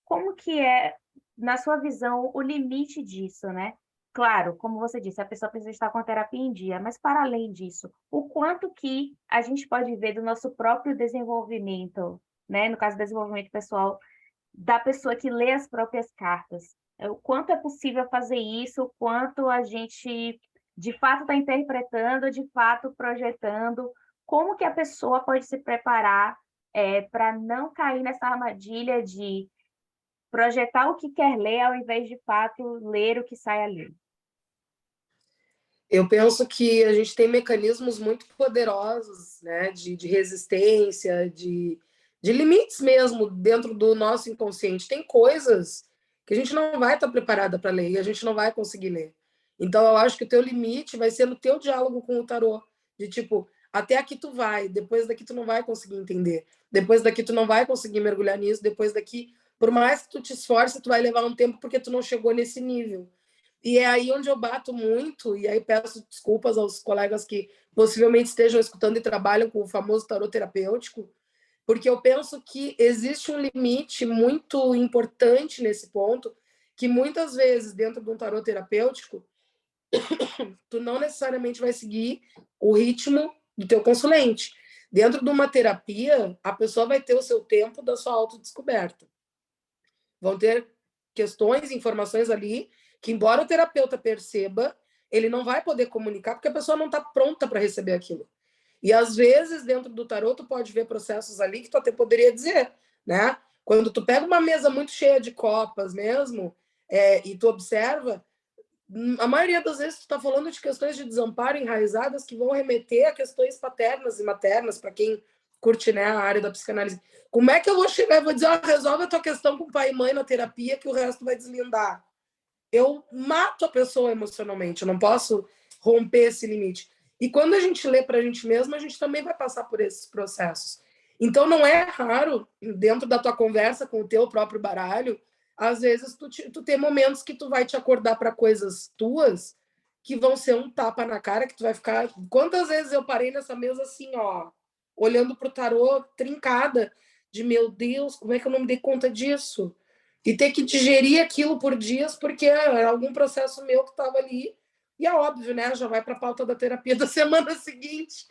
como que é, na sua visão, o limite disso, né? Claro, como você disse, a pessoa precisa estar com a terapia em dia, mas para além disso, o quanto que a gente pode ver do nosso próprio desenvolvimento, né? No caso, desenvolvimento pessoal, da pessoa que lê as próprias cartas. O quanto é possível fazer isso, o quanto a gente, de fato, está interpretando, de fato, projetando, como que a pessoa pode se preparar para não cair nessa armadilha de projetar o que quer ler, ao invés de fato ler o que sai ali. Eu penso que a gente tem mecanismos muito poderosos, né, de resistência, de limites mesmo dentro do nosso inconsciente. Tem coisas que a gente não vai estar preparada para ler e a gente não vai conseguir ler. Então, eu acho que o teu limite vai ser no teu diálogo com o tarô, de tipo, até aqui tu vai, depois daqui tu não vai conseguir entender, depois daqui tu não vai conseguir mergulhar nisso, depois daqui, por mais que tu te esforce, tu vai levar um tempo porque tu não chegou nesse nível. E é aí onde eu bato muito, e aí peço desculpas aos colegas que possivelmente estejam escutando e trabalham com o famoso tarô terapêutico, porque eu penso que existe um limite muito importante nesse ponto, que muitas vezes, dentro de um tarô terapêutico, tu não necessariamente vai seguir o ritmo do teu consulente. Dentro de uma terapia, a pessoa vai ter o seu tempo da sua autodescoberta. Vão ter questões, informações ali, que embora o terapeuta perceba, ele não vai poder comunicar, porque a pessoa não está pronta para receber aquilo. E, às vezes, dentro do tarô, tu pode ver processos ali que tu até poderia dizer, né? Quando tu pega uma mesa muito cheia de copas mesmo, e tu observa, a maioria das vezes tu está falando de questões de desamparo enraizadas que vão remeter a questões paternas e maternas, para quem curte, né, a área da psicanálise. Como é que eu vou chegar e vou dizer, resolve a tua questão com pai e mãe na terapia que o resto vai deslindar? Eu mato a pessoa emocionalmente, eu não posso romper esse limite. E quando a gente lê para a gente mesmo, a gente também vai passar por esses processos. Então, não é raro, dentro da tua conversa com o teu próprio baralho, às vezes tu ter momentos que tu vai te acordar para coisas tuas que vão ser um tapa na cara, que tu vai ficar... Quantas vezes eu parei nessa mesa assim, ó, olhando pro tarô, trincada, de meu Deus, como é que eu não me dei conta disso? E ter que digerir aquilo por dias, porque era algum processo meu que estava ali. E é óbvio, né? Já vai para a pauta da terapia da semana seguinte.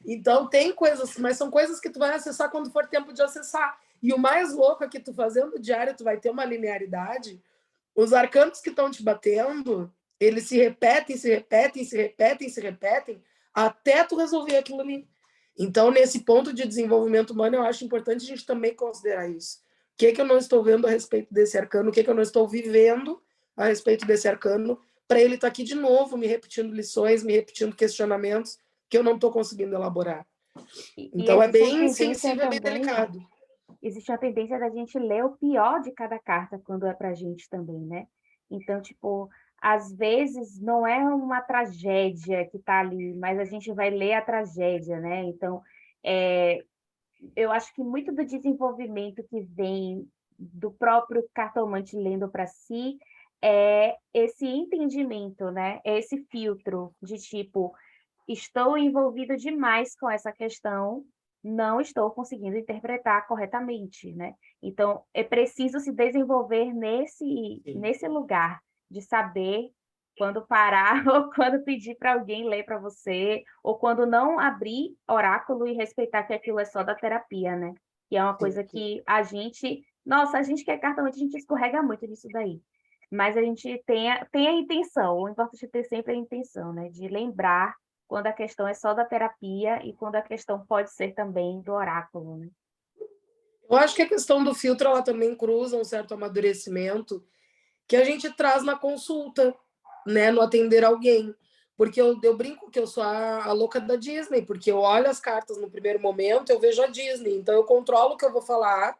Então, tem coisas, mas são coisas que tu vai acessar quando for tempo de acessar. E o mais louco é que tu fazendo diário, tu vai ter uma linearidade. Os arcanos que estão te batendo, eles se repetem, se repetem, se repetem, se repetem, até tu resolver aquilo ali. Então, nesse ponto de desenvolvimento humano, eu acho importante a gente também considerar isso. O que eu não estou vendo a respeito desse arcano, o que eu não estou vivendo a respeito desse arcano, para ele estar aqui de novo, me repetindo lições, me repetindo questionamentos que eu não estou conseguindo elaborar. Então, é bem sensível, bem delicado. Existe uma tendência da gente ler o pior de cada carta quando é pra gente também, né? Então, tipo, às vezes não é uma tragédia que tá ali, mas a gente vai ler a tragédia, né? Então, eu acho que muito do desenvolvimento que vem do próprio cartomante lendo para si é esse entendimento, né? É esse filtro de tipo, estou envolvido demais com essa questão, não estou conseguindo interpretar corretamente, né? Então, é preciso se desenvolver nesse lugar de saber quando parar ou quando pedir para alguém ler para você, ou quando não abrir oráculo e respeitar que aquilo é só da terapia, né? Que é uma coisa que a gente que é cartomante, a gente escorrega muito nisso daí. Mas a gente tem a intenção, o importante é ter sempre a intenção, né? De lembrar quando a questão é só da terapia e quando a questão pode ser também do oráculo, né? Eu acho que a questão do filtro, ela também cruza um certo amadurecimento que a gente traz na consulta, né, no atender alguém. Porque eu brinco que eu sou a louca da Disney, porque eu olho as cartas no primeiro momento, eu vejo a Disney, então eu controlo o que eu vou falar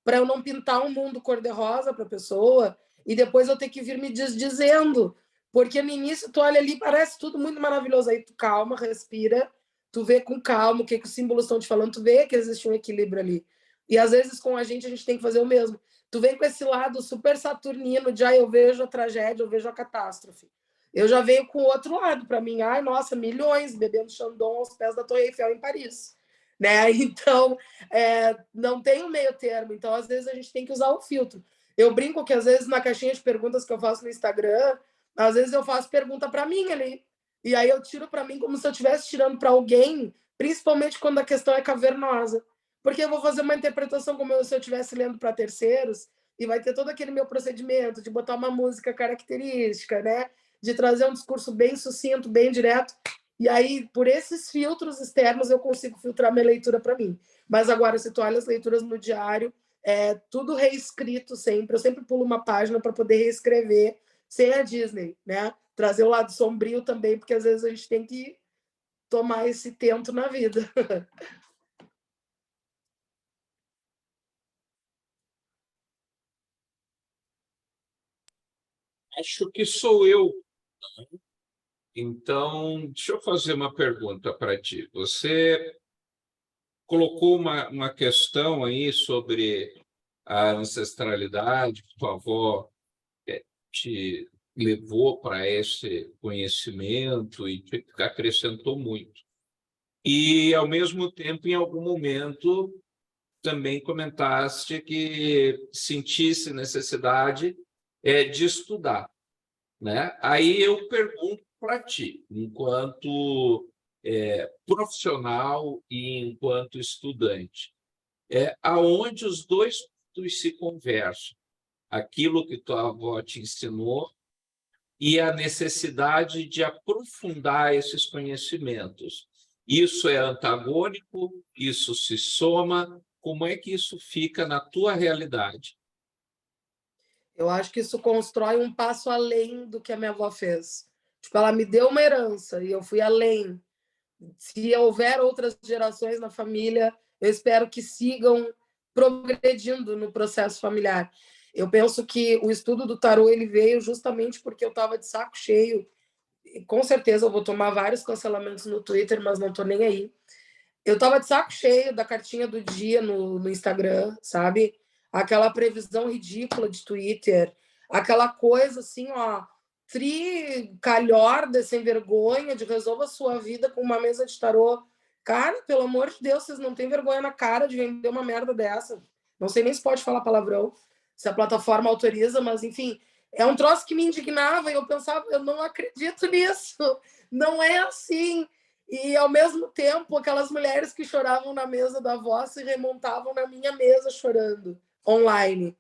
para eu não pintar um mundo cor-de-rosa para a pessoa e depois eu ter que vir me desdizendo. Porque no início tu olha ali, parece tudo muito maravilhoso, aí tu calma, respira, tu vê com calma o que os símbolos estão te falando, tu vê que existe um equilíbrio ali. E às vezes com a gente tem que fazer o mesmo. Tu vem com esse lado super saturnino de eu vejo a tragédia, eu vejo a catástrofe. Eu já venho com o outro lado para mim, ai, nossa, milhões bebendo Chandon aos pés da Torre Eiffel em Paris, né? Então, não tem um meio termo. Então, às vezes a gente tem que usar o filtro. Eu brinco que às vezes na caixinha de perguntas que eu faço no Instagram, às vezes eu faço pergunta para mim ali, e aí eu tiro para mim como se eu estivesse tirando para alguém, principalmente quando a questão é cavernosa. Porque eu vou fazer uma interpretação como se eu estivesse lendo para terceiros, e vai ter todo aquele meu procedimento de botar uma música característica, né? De trazer um discurso bem sucinto, bem direto. E aí, por esses filtros externos, eu consigo filtrar minha leitura para mim. Mas agora, se tu olha as leituras no diário, é tudo reescrito sempre. Eu sempre pulo uma página para poder reescrever sem a Disney, né? Trazer o lado sombrio também, porque às vezes a gente tem que tomar esse tento na vida. Acho que sou eu. Então, deixa eu fazer uma pergunta para ti. Você colocou uma questão aí sobre a ancestralidade, que tua avó te levou para esse conhecimento e te acrescentou muito. E, ao mesmo tempo, em algum momento, também comentaste que sentisse necessidade de estudar, né? Aí eu pergunto para ti, enquanto profissional e enquanto estudante, aonde os dois pontos se conversam? Aquilo que tua avó te ensinou e a necessidade de aprofundar esses conhecimentos. Isso é antagônico? Isso se soma? Como é que isso fica na tua realidade? Eu acho que isso constrói um passo além do que a minha avó fez. Tipo, ela me deu uma herança e eu fui além. Se houver outras gerações na família, eu espero que sigam progredindo no processo familiar. Eu penso que o estudo do tarô ele veio justamente porque eu estava de saco cheio. E com certeza eu vou tomar vários cancelamentos no Twitter, mas não estou nem aí. Eu estava de saco cheio da cartinha do dia no Instagram, sabe? Aquela previsão ridícula de Twitter, aquela coisa assim, ó, calhorda, sem vergonha, de resolva a sua vida com uma mesa de tarô. Cara, pelo amor de Deus, vocês não têm vergonha na cara de vender uma merda dessa. Não sei nem se pode falar palavrão, se a plataforma autoriza, mas enfim, é um troço que me indignava e eu pensava, eu não acredito nisso, não é assim. E, ao mesmo tempo, aquelas mulheres que choravam na mesa da avó se remontavam na minha mesa chorando, online.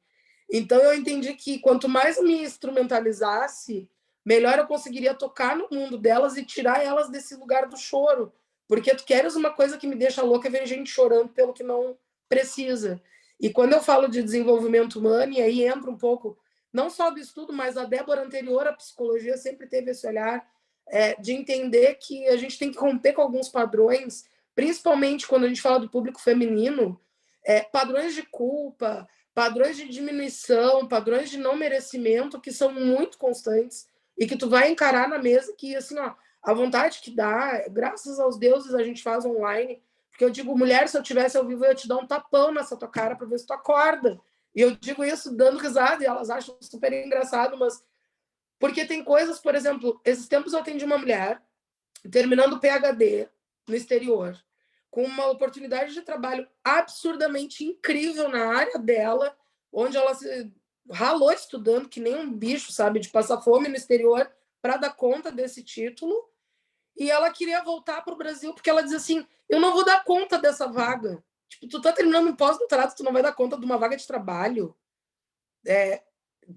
Então, eu entendi que quanto mais me instrumentalizasse, melhor eu conseguiria tocar no mundo delas e tirar elas desse lugar do choro. Porque tu queres uma coisa que me deixa louca, ver gente chorando pelo que não precisa. E quando eu falo de desenvolvimento humano, e aí entra um pouco, não só do estudo, mas a Débora anterior à psicologia sempre teve esse olhar de entender que a gente tem que romper com alguns padrões, principalmente quando a gente fala do público feminino, padrões de culpa, padrões de diminuição, padrões de não merecimento, que são muito constantes e que tu vai encarar na mesa que, assim, ó, a vontade que dá, graças aos deuses a gente faz online, porque eu digo, mulher, se eu tivesse ao vivo, eu ia te dar um tapão nessa tua cara para ver se tu acorda. E eu digo isso dando risada e elas acham super engraçado, mas porque tem coisas, por exemplo, esses tempos eu atendi uma mulher terminando o PhD no exterior, com uma oportunidade de trabalho absurdamente incrível na área dela, onde ela se ralou estudando que nem um bicho, sabe, de passar fome no exterior para dar conta desse título. E ela queria voltar para o Brasil porque ela dizia assim, eu não vou dar conta dessa vaga. Tipo, tu tá terminando um pós-doutorado, tu não vai dar conta de uma vaga de trabalho.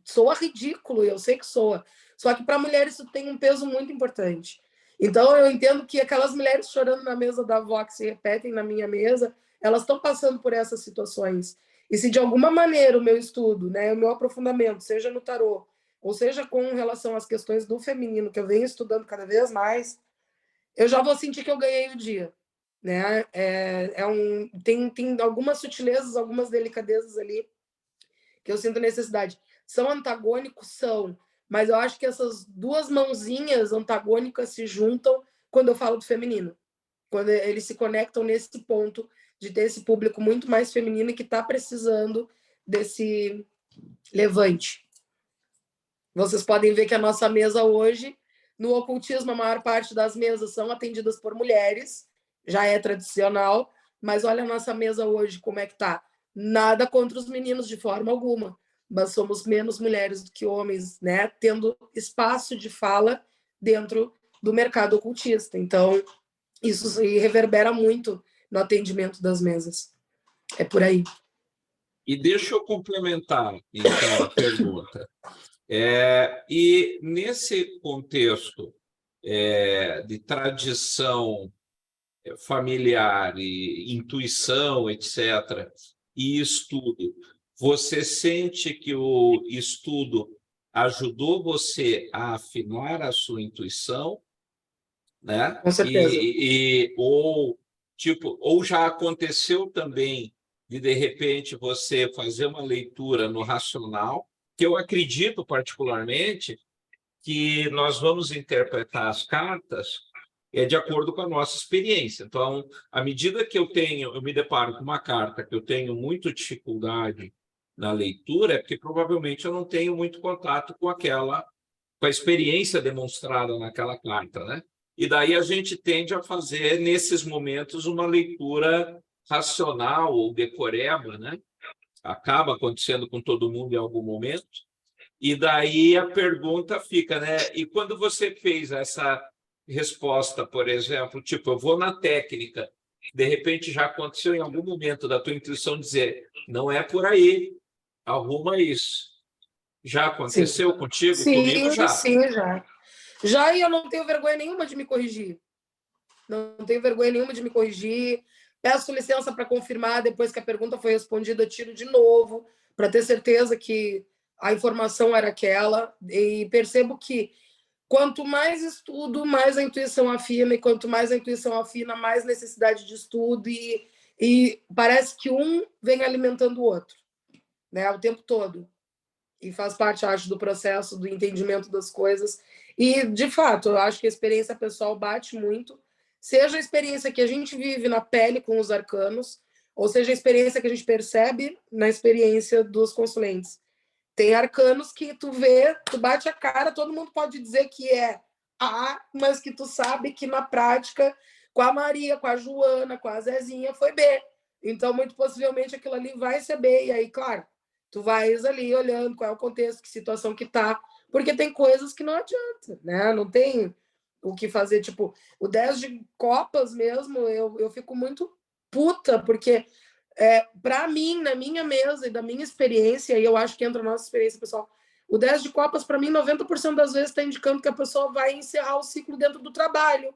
Soa ridículo, eu sei que soa. Só que para mulheres isso tem um peso muito importante. Então eu entendo que aquelas mulheres chorando na mesa da avó que se repetem na minha mesa, elas estão passando por essas situações. E se de alguma maneira o meu estudo, né, o meu aprofundamento, seja no tarô, ou seja com relação às questões do feminino, que eu venho estudando cada vez mais, eu já vou sentir que eu ganhei o dia. Né? Tem algumas sutilezas, algumas delicadezas ali que eu sinto necessidade. São antagônicos? São. Mas eu acho que essas duas mãozinhas antagônicas se juntam quando eu falo do feminino. Quando eles se conectam nesse ponto de ter esse público muito mais feminino que está precisando desse levante. Vocês podem ver que a nossa mesa hoje, no ocultismo, a maior parte das mesas são atendidas por mulheres, já é tradicional, mas olha a nossa mesa hoje, como é que tá. Nada contra os meninos de forma alguma, mas somos menos mulheres do que homens, né? Tendo espaço de fala dentro do mercado ocultista. Então, isso reverbera muito no atendimento das mesas. É por aí. E deixa eu complementar, então, a pergunta. E nesse contexto de tradição familiar e intuição, etc., e estudo, você sente que o estudo ajudou você a afinar a sua intuição, né? Com certeza. Ou já aconteceu também de repente, você fazer uma leitura no racional, que eu acredito particularmente que nós vamos interpretar as cartas de acordo com a nossa experiência. Então, à medida que eu me deparo com uma carta que eu tenho muita dificuldade na leitura, é porque provavelmente eu não tenho muito contato com a experiência demonstrada naquela carta, né? E daí a gente tende a fazer, nesses momentos, uma leitura racional ou decoreba, né? Acaba acontecendo com todo mundo em algum momento. E daí a pergunta fica, né? E quando você fez essa resposta, por exemplo, tipo, eu vou na técnica, de repente já aconteceu em algum momento da tua intuição dizer, não é por aí, arruma isso. Já aconteceu contigo? Comigo já. Sim, já. Já, e eu não tenho vergonha nenhuma de me corrigir. Não tenho vergonha nenhuma de me corrigir. Peço licença para confirmar, depois que a pergunta foi respondida, eu tiro de novo, para ter certeza que a informação era aquela. E percebo que quanto mais estudo, mais a intuição afina, e quanto mais a intuição afina, mais necessidade de estudo, e parece que um vem alimentando o outro, né, o tempo todo. E faz parte, acho, do processo do entendimento das coisas. E, de fato, eu acho que a experiência pessoal bate muito, seja a experiência que a gente vive na pele com os arcanos, ou seja a experiência que a gente percebe na experiência dos consulentes. Tem arcanos que tu vê, tu bate a cara, todo mundo pode dizer que é A, mas que tu sabe que na prática, com a Maria, com a Joana, com a Zezinha, foi B. Então, muito possivelmente, aquilo ali vai ser B. E aí, claro, tu vais ali olhando qual é o contexto, que situação que tá, porque tem coisas que não adianta, né? Não tem o que fazer. Tipo, o 10 de copas mesmo, eu fico muito puta, porque para mim, na minha mesa e da minha experiência, e eu acho que entra a nossa experiência, pessoal, o 10 de copas, para mim, 90% das vezes está indicando que a pessoa vai encerrar o ciclo dentro do trabalho.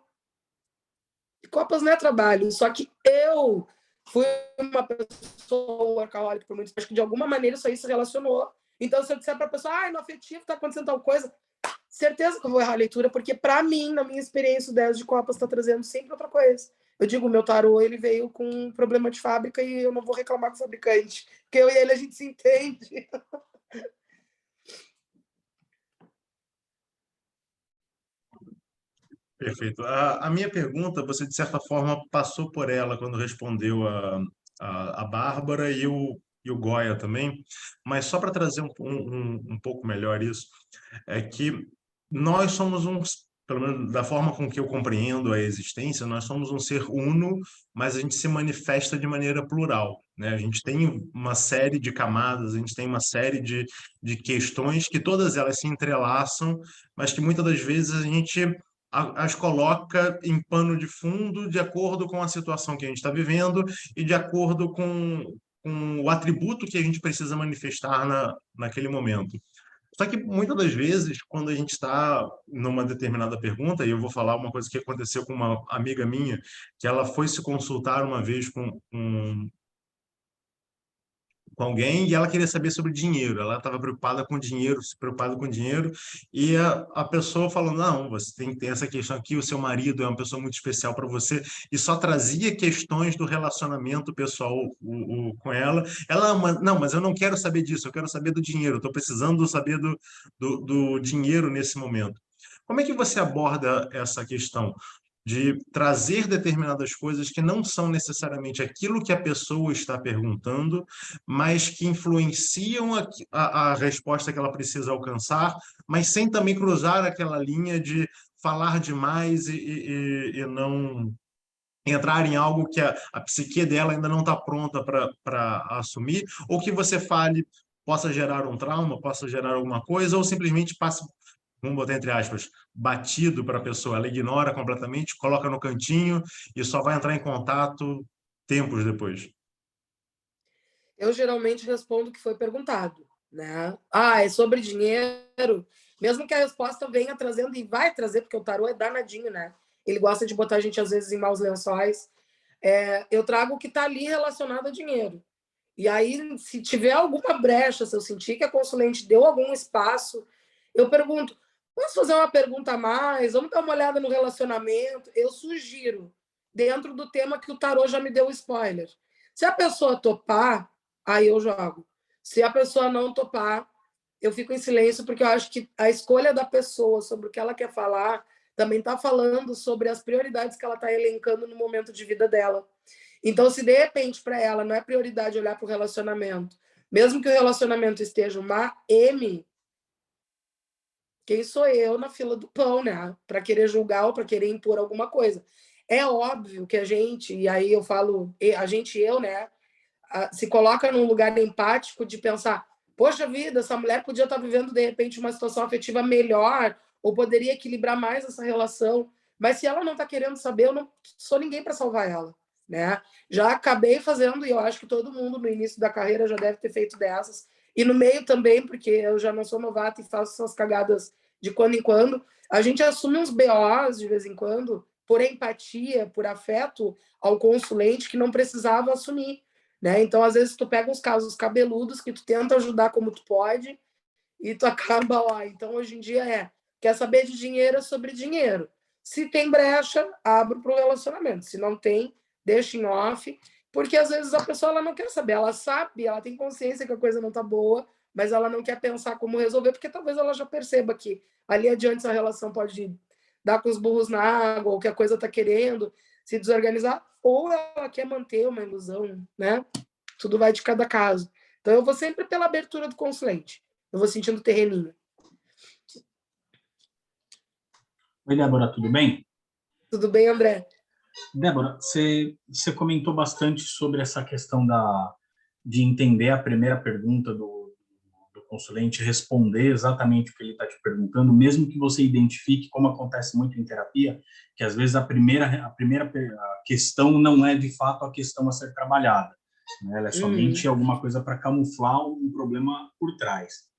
E copas não é trabalho, só que eu fui uma pessoa workaholic por muito tempo, acho que de alguma maneira isso aí se relacionou. Então, se eu disser para a pessoa, no afetivo está acontecendo tal coisa, certeza que eu vou errar a leitura, porque para mim, na minha experiência, o 10 de copas está trazendo sempre outra coisa. Eu digo, o meu tarô, ele veio com um problema de fábrica e eu não vou reclamar com o fabricante, porque eu e ele, a gente se entende. Perfeito. A minha pergunta, você de certa forma passou por ela quando respondeu a Bárbara e o Goya também, mas só para trazer um pouco melhor isso, é que nós somos pelo menos da forma com que eu compreendo a existência, nós somos um ser uno, mas a gente se manifesta de maneira plural, né? A gente tem uma série de camadas, a gente tem uma série de questões que todas elas se entrelaçam, mas que muitas das vezes a gente as coloca em pano de fundo de acordo com a situação que a gente está vivendo e de acordo com o atributo que a gente precisa manifestar naquele momento. Só que muitas das vezes, quando a gente está numa determinada pergunta, e eu vou falar uma coisa que aconteceu com uma amiga minha, que ela foi se consultar uma vez com alguém e ela queria saber sobre dinheiro. Ela estava preocupada com dinheiro, se preocupada com dinheiro, e a pessoa falou: não, você tem que ter essa questão aqui, o seu marido é uma pessoa muito especial para você, e só trazia questões do relacionamento pessoal com ela. Ela, não, mas eu não quero saber disso, eu quero saber do dinheiro, estou precisando saber do dinheiro nesse momento. Como é que você aborda essa questão de trazer determinadas coisas que não são necessariamente aquilo que a pessoa está perguntando, mas que influenciam a resposta que ela precisa alcançar, mas sem também cruzar aquela linha de falar demais e não entrar em algo que a psique dela ainda não está pronta para assumir, ou que você fale possa gerar um trauma, possa gerar alguma coisa, ou simplesmente passe, vamos botar entre aspas, batido para a pessoa. Ela ignora completamente, coloca no cantinho e só vai entrar em contato tempos depois. Eu geralmente respondo o que foi perguntado, né? É sobre dinheiro, mesmo que a resposta venha trazendo, e vai trazer, porque o tarô é danadinho, né? Ele gosta de botar a gente, às vezes, em maus lençóis. Eu trago o que está ali relacionado a dinheiro. E aí, se tiver alguma brecha, se eu sentir que a consulente deu algum espaço, eu pergunto, posso fazer uma pergunta a mais? Vamos dar uma olhada no relacionamento? Eu sugiro, dentro do tema que o tarô já me deu spoiler. Se a pessoa topar, aí eu jogo. Se a pessoa não topar, eu fico em silêncio, porque eu acho que a escolha da pessoa sobre o que ela quer falar também está falando sobre as prioridades que ela está elencando no momento de vida dela. Então, se de repente para ela não é prioridade olhar para o relacionamento, mesmo que o relacionamento esteja uma M, quem sou eu na fila do pão, né? Para querer julgar ou para querer impor alguma coisa. É óbvio que a gente, e aí eu falo, a gente e eu, né? Se coloca num lugar empático de pensar, poxa vida, essa mulher podia estar vivendo, de repente, uma situação afetiva melhor, ou poderia equilibrar mais essa relação. Mas se ela não está querendo saber, eu não sou ninguém para salvar ela. Né? Já acabei fazendo, e eu acho que todo mundo no início da carreira já deve ter feito dessas, e no meio também, porque eu já não sou novata e faço essas cagadas de quando em quando. A gente assume uns BOs de vez em quando, por empatia, por afeto ao consulente que não precisava assumir. Né? Então, às vezes, tu pega uns casos cabeludos que tu tenta ajudar como tu pode e tu acaba lá. Então, hoje em dia quer saber de dinheiro, é sobre dinheiro. Se tem brecha, abro para o relacionamento. Se não tem, deixa em off, porque às vezes a pessoa ela não quer saber, ela sabe, ela tem consciência que a coisa não tá boa, mas ela não quer pensar como resolver, porque talvez ela já perceba que ali adiante a relação pode dar com os burros na água, ou que a coisa tá querendo se desorganizar, ou ela quer manter uma ilusão, né? Tudo vai de cada caso. Então eu vou sempre pela abertura do consulente. eu vou sentindo o terreninho. Oi, Débora, tudo bem? Tudo bem, André? Débora, você comentou bastante sobre essa questão de entender a primeira pergunta do consulente, responder exatamente o que ele está te perguntando, mesmo que você identifique, como acontece muito em terapia, que às vezes a primeira questão não é de fato a questão a ser trabalhada, né? Ela é somente alguma coisa para camuflar um problema por trás.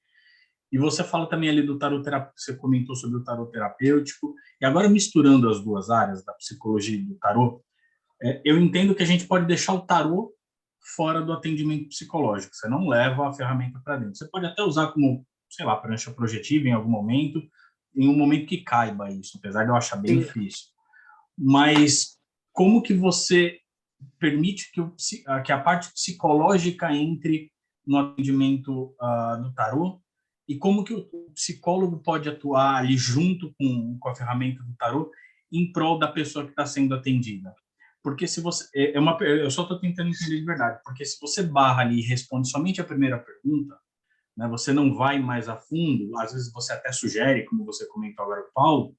E você fala também ali do tarot terapêutico, você comentou sobre o tarot terapêutico, e agora misturando as duas áreas, da psicologia e do tarot, eu entendo que a gente pode deixar o tarot fora do atendimento psicológico, você não leva a ferramenta para dentro. Você pode até usar como, sei lá, prancha projetiva em algum momento, em um momento que caiba isso, apesar de eu achar bem difícil. Mas como que você permite que a parte psicológica entre no atendimento do tarot, e como que o psicólogo pode atuar ali junto com a ferramenta do tarot em prol da pessoa que está sendo atendida? Porque se você... eu só estou tentando entender de verdade, porque se você barra ali e responde somente a primeira pergunta, né, você não vai mais a fundo, às vezes você até sugere, como você comentou agora, Paulo,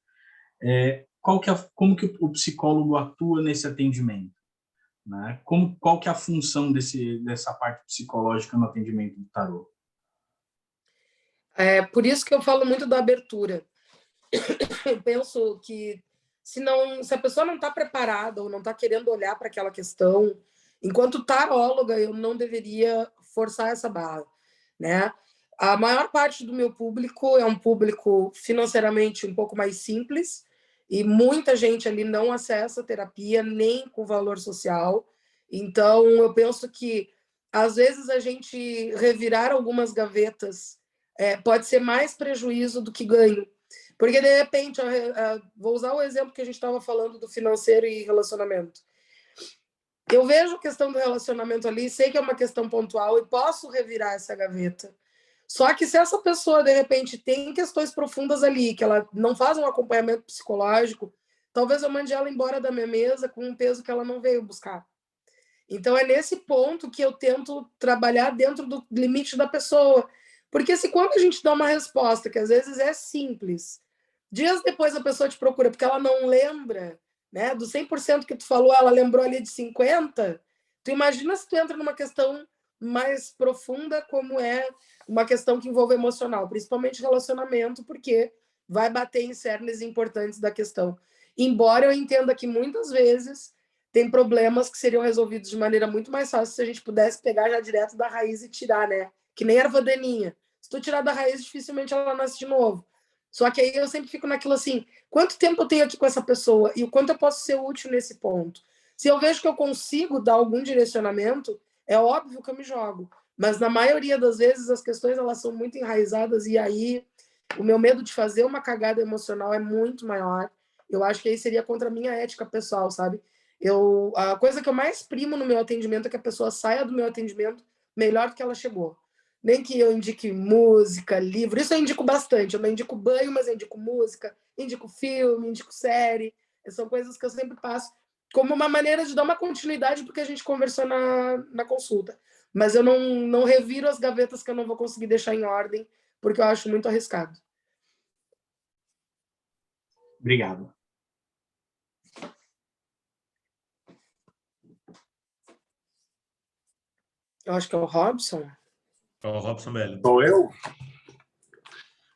como que o psicólogo atua nesse atendimento? Né? Qual que é a função dessa parte psicológica no atendimento do tarot? Por isso que eu falo muito da abertura. Eu penso que se a pessoa não está preparada ou não está querendo olhar para aquela questão, enquanto taróloga, eu não deveria forçar essa barra, né? A maior parte do meu público é um público financeiramente um pouco mais simples, e muita gente ali não acessa terapia nem com valor social. Então, eu penso que, às vezes, a gente revirar algumas gavetas pode ser mais prejuízo do que ganho. Porque, de repente, vou usar o exemplo que a gente estava falando do financeiro e relacionamento. Eu vejo a questão do relacionamento ali, sei que é uma questão pontual e posso revirar essa gaveta. Só que se essa pessoa, de repente, tem questões profundas ali, que ela não faz um acompanhamento psicológico, talvez eu mande ela embora da minha mesa com um peso que ela não veio buscar. Então, é nesse ponto que eu tento trabalhar dentro do limite da pessoa. Porque se quando a gente dá uma resposta, que às vezes é simples, dias depois a pessoa te procura porque ela não lembra, né? Do 100% que tu falou, ela lembrou ali de 50%, tu imagina se tu entra numa questão mais profunda, como é uma questão que envolve emocional, principalmente relacionamento, porque vai bater em cernes importantes da questão. Embora eu entenda que muitas vezes tem problemas que seriam resolvidos de maneira muito mais fácil se a gente pudesse pegar já direto da raiz e tirar, né? Que nem erva daninha. Se tu tirar da raiz, dificilmente ela nasce de novo. Só que aí eu sempre fico naquilo assim, quanto tempo eu tenho aqui com essa pessoa e o quanto eu posso ser útil nesse ponto? Se eu vejo que eu consigo dar algum direcionamento, é óbvio que eu me jogo. Mas na maioria das vezes as questões elas são muito enraizadas e aí o meu medo de fazer uma cagada emocional é muito maior. Eu acho que aí seria contra a minha ética pessoal, sabe? A coisa que eu mais primo no meu atendimento é que a pessoa saia do meu atendimento melhor do que ela chegou. Nem que eu indique música, livro, isso eu indico bastante. Eu não indico banho, mas eu indico música, indico filme, indico série. São coisas que eu sempre passo como uma maneira de dar uma continuidade porque a gente conversou na consulta. Mas eu não reviro as gavetas que eu não vou conseguir deixar em ordem, porque eu acho muito arriscado. Obrigado. Eu acho que é o Robson. É o Robson Belli. Sou eu?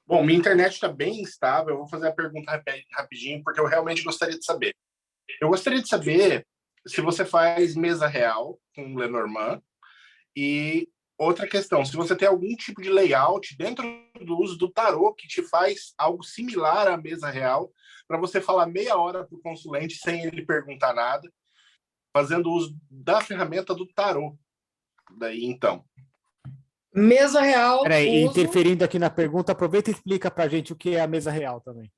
Bom, minha internet está bem instável. Eu vou fazer a pergunta rapidinho, porque eu realmente gostaria de saber. Eu gostaria de saber se você faz mesa real com Lenormand. E outra questão, se você tem algum tipo de layout dentro do uso do tarot que te faz algo similar à mesa real, para você falar meia hora para o consulente sem ele perguntar nada, fazendo uso da ferramenta do tarot. Daí, então. Mesa real. Peraí, interferindo aqui na pergunta, aproveita e explica para a gente o que é a mesa real também.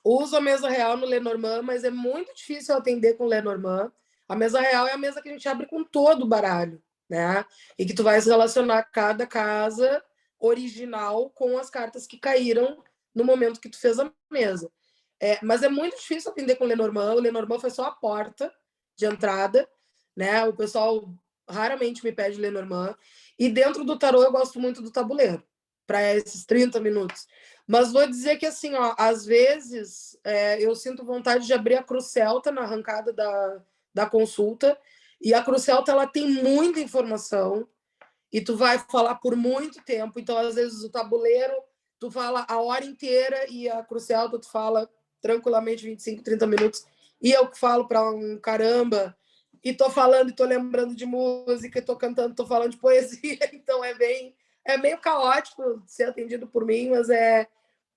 Uso a mesa real no Lenormand, mas é muito difícil atender com o Lenormand. A mesa real é a mesa que a gente abre com todo o baralho, né? E que tu vai relacionar cada casa original com as cartas que caíram no momento que tu fez a mesa. Mas é muito difícil atender com o Lenormand. O Lenormand foi só a porta de entrada, né? O pessoal raramente me pede Lenormand. E dentro do tarô eu gosto muito do tabuleiro. para esses 30 minutos. Mas vou dizer que, assim, ó, às vezes eu sinto vontade de abrir a Cruz Celta na arrancada da consulta, e a Cruz Celta ela tem muita informação, e tu vai falar por muito tempo, então, às vezes, o tabuleiro, tu fala a hora inteira, e a Cruz Celta tu fala tranquilamente 25, 30 minutos, e eu que falo para um caramba, e tô falando, e tô lembrando de música, e tô cantando, tô falando de poesia, então é meio caótico ser atendido por mim, mas é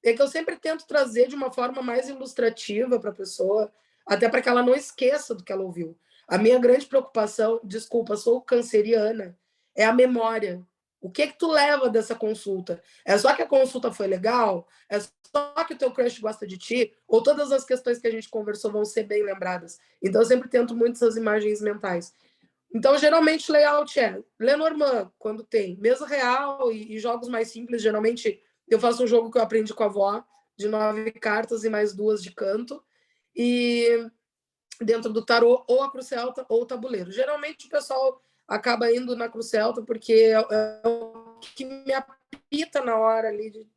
que eu sempre tento trazer de uma forma mais ilustrativa para a pessoa, até para que ela não esqueça do que ela ouviu. A minha grande preocupação, desculpa, sou canceriana, é a memória. O que tu leva dessa consulta? É só que a consulta foi legal? É só que o teu crush gosta de ti? Ou todas as questões que a gente conversou vão ser bem lembradas? Então, eu sempre tento muito essas imagens mentais. Então, geralmente, layout é Lenormand, quando tem mesa real e jogos mais simples. Geralmente, eu faço um jogo que eu aprendi com a avó, de 9 cartas e mais 2 de canto. E dentro do tarô, ou a Cruz Celta ou o tabuleiro. Geralmente, o pessoal acaba indo na Cruz Celta, porque é o que me apita na hora ali.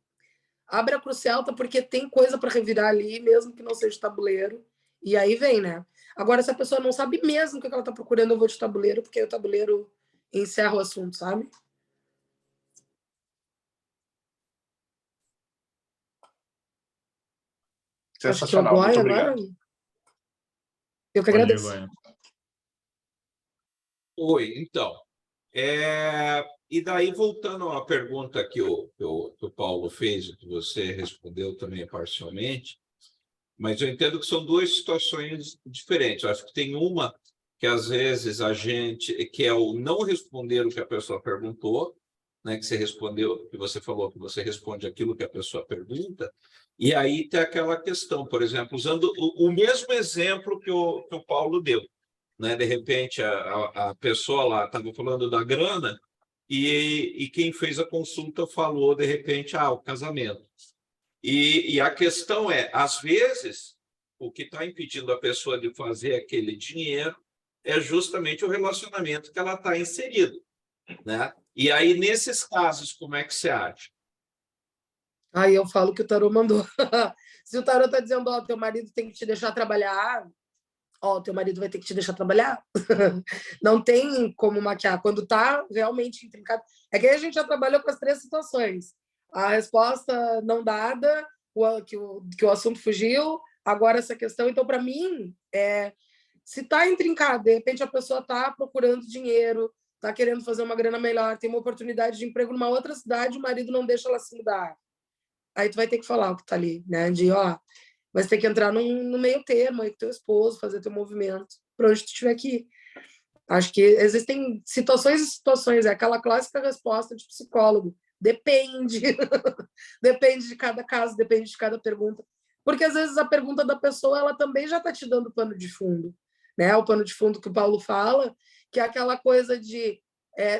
Abre a Cruz Celta, porque tem coisa para revirar ali, mesmo que não seja tabuleiro. E aí vem, né? Agora, se a pessoa não sabe mesmo o que ela está procurando, eu vou de tabuleiro, porque aí o tabuleiro encerra o assunto, sabe? Sensacional, muito obrigado. Agora. Eu que Bom dia, agradeço. Goiânia. Oi, então. E daí, voltando à pergunta que o Paulo fez, e que você respondeu também parcialmente, mas eu entendo que são duas situações diferentes. Eu acho que tem uma que, às vezes, que é o não responder o que a pessoa perguntou, né, que você respondeu, que você falou que você responde aquilo que a pessoa pergunta, e aí tem aquela questão, por exemplo, usando o mesmo exemplo que o Paulo deu, né? De repente, a pessoa lá estava falando da grana e quem fez a consulta falou, de repente, o casamento. E a questão é, às vezes, o que está impedindo a pessoa de fazer aquele dinheiro é justamente o relacionamento que ela está inserida, né? E aí, nesses casos, como é que você acha? Aí eu falo que o tarô mandou. Se o tarô está dizendo, ó, teu marido tem que te deixar trabalhar, ó, teu marido vai ter que te deixar trabalhar. Não tem como maquiar. Quando tá realmente intrincado. É que aí a gente já trabalhou com as 3 situações. A resposta não dada, que o assunto fugiu, agora essa questão. Então, para mim, se tá intrincado, de repente a pessoa tá procurando dinheiro, tá querendo fazer uma grana melhor, tem uma oportunidade de emprego numa outra cidade, o marido não deixa ela se mudar. Aí tu vai ter que falar o que tá ali, né? Mas tem que entrar no meio termo aí com teu esposo, fazer teu movimento para onde tu estiver aqui. Acho que existem situações e situações, é aquela clássica resposta de psicólogo. Depende. Depende de cada caso, depende de cada pergunta. Porque às vezes a pergunta da pessoa ela também já está te dando pano de fundo. Né? O pano de fundo que o Paulo fala, que é aquela coisa de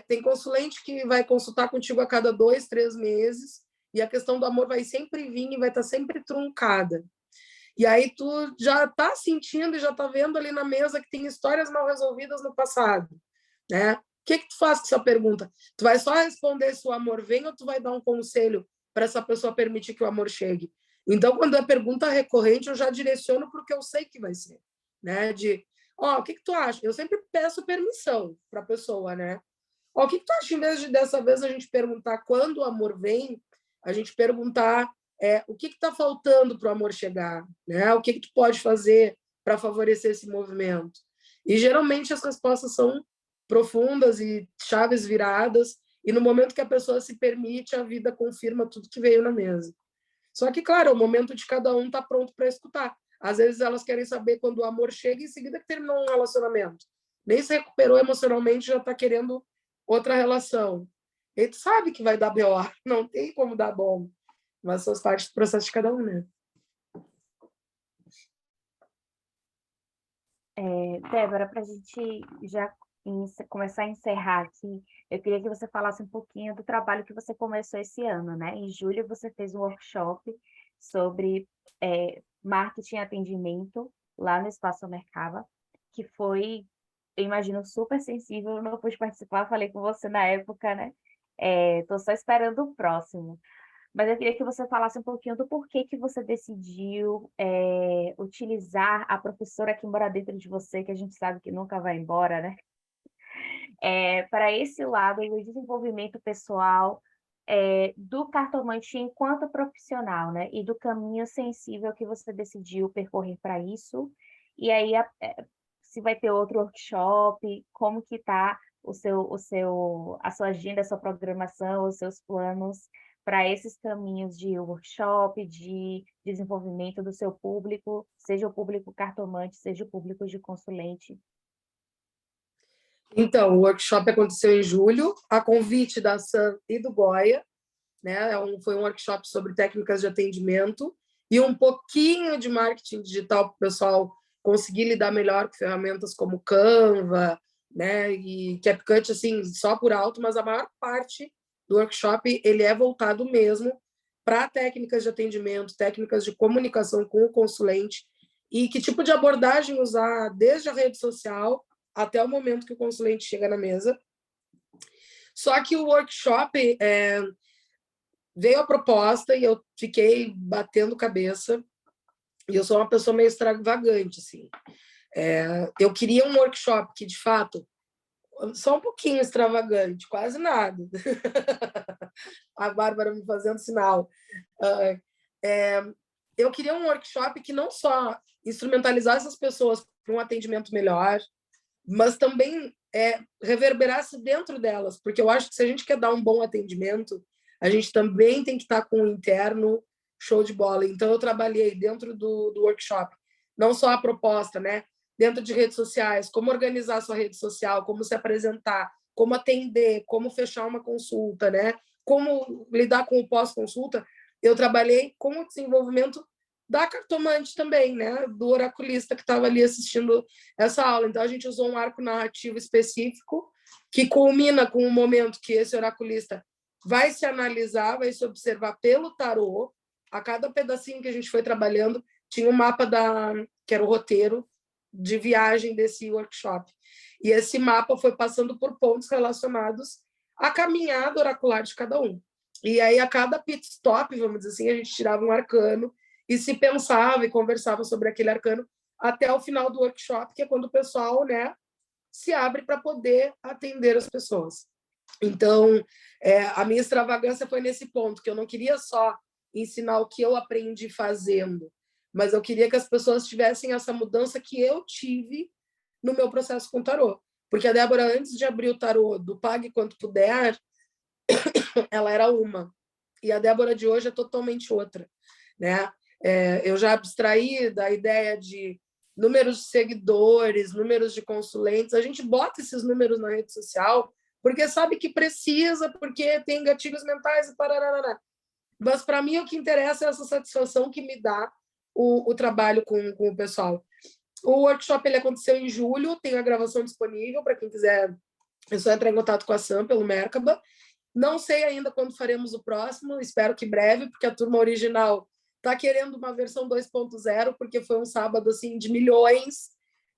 tem consulente que vai consultar contigo a cada 2, 3 meses, e a questão do amor vai sempre vir e vai estar sempre truncada. E aí tu já está sentindo e já está vendo ali na mesa que tem histórias mal resolvidas no passado, né? O que tu faz com essa pergunta? Tu vai só responder se o amor vem ou tu vai dar um conselho para essa pessoa permitir que o amor chegue? Então, quando é pergunta recorrente, eu já direciono para o que eu sei que vai ser, né? O que tu acha? Eu sempre peço permissão para a pessoa, né? O que tu acha, em vez de dessa vez a gente perguntar quando o amor vem, a gente perguntar o que está faltando para o amor chegar, né? O que tu pode fazer para favorecer esse movimento? E geralmente as respostas são profundas e chaves viradas, e no momento que a pessoa se permite, a vida confirma tudo que veio na mesa. Só que, claro, é o momento de cada um estar pronto para escutar. Às vezes elas querem saber quando o amor chega e em seguida que terminou um relacionamento. Nem se recuperou emocionalmente, já está querendo outra relação. Ele sabe que vai dar BO, não tem como dar bom. Mas faz parte do processo de cada um, né? Débora, para a gente já começar a encerrar aqui, eu queria que você falasse um pouquinho do trabalho que você começou esse ano, né? Em julho, você fez um workshop sobre marketing e atendimento lá no Espaço Mercaba, que foi, eu imagino, super sensível. Eu não pude participar, falei com você na época, né? Estou só esperando o próximo. Mas eu queria que você falasse um pouquinho do porquê que você decidiu utilizar a professora que mora dentro de você, que a gente sabe que nunca vai embora, né? Para esse lado do desenvolvimento pessoal do cartomante enquanto profissional, né? E do caminho sensível que você decidiu percorrer para isso. E aí, se vai ter outro workshop, como que está a sua agenda, a sua programação, os seus planos para esses caminhos de workshop, de desenvolvimento do seu público, seja o público cartomante, seja o público de consulente. Então, o workshop aconteceu em julho, a convite da Sam e do Goya, né? Foi um workshop sobre técnicas de atendimento e um pouquinho de marketing digital para o pessoal conseguir lidar melhor com ferramentas como Canva, né? E CapCut, assim, só por alto, mas a maior parte do workshop ele é voltado mesmo para técnicas de atendimento, técnicas de comunicação com o consulente e que tipo de abordagem usar desde a rede social até o momento que o consulente chega na mesa. Só que o workshop veio a proposta e eu fiquei batendo cabeça, e eu sou uma pessoa meio extravagante, assim. Eu queria um workshop que, de fato, só um pouquinho extravagante, quase nada. A Bárbara me fazendo sinal. Eu queria um workshop que não só instrumentalizasse as pessoas para um atendimento melhor, mas também reverberasse dentro delas, porque eu acho que se a gente quer dar um bom atendimento, a gente também tem que estar com o interno show de bola. Então, eu trabalhei dentro do workshop, não só a proposta, né? Dentro de redes sociais, como organizar a sua rede social, como se apresentar, como atender, como fechar uma consulta, né? Como lidar com o pós-consulta. Eu trabalhei com o desenvolvimento da cartomante também, né? Do oraculista que estava ali assistindo essa aula. Então, a gente usou um arco narrativo específico que culmina com o momento que esse oraculista vai se analisar, vai se observar pelo tarô. A cada pedacinho que a gente foi trabalhando, tinha um mapa que era o roteiro de viagem desse workshop. E esse mapa foi passando por pontos relacionados à caminhada oracular de cada um. E aí, a cada pit stop, vamos dizer assim, a gente tirava um arcano e se pensava e conversava sobre aquele arcano até o final do workshop, que é quando o pessoal, né, se abre para poder atender as pessoas. Então, a minha extravagância foi nesse ponto, que eu não queria só ensinar o que eu aprendi fazendo, mas eu queria que as pessoas tivessem essa mudança que eu tive no meu processo com o tarô. Porque a Débora, antes de abrir o tarô do Pague Quanto Puder, ela era uma. E a Débora de hoje é totalmente outra, né? Eu já abstraí da ideia de números de seguidores, números de consulentes. A gente bota esses números na rede social porque sabe que precisa, porque tem gatilhos mentais e parará. Mas, para mim, o que interessa é essa satisfação que me dá o trabalho com o pessoal. O workshop ele aconteceu em julho, tem a gravação disponível para quem quiser. É só entrar em contato com a Sam pelo Merkaba. Não sei ainda quando faremos o próximo, espero que breve, porque a turma original está querendo uma versão 2.0, porque foi um sábado assim de milhões,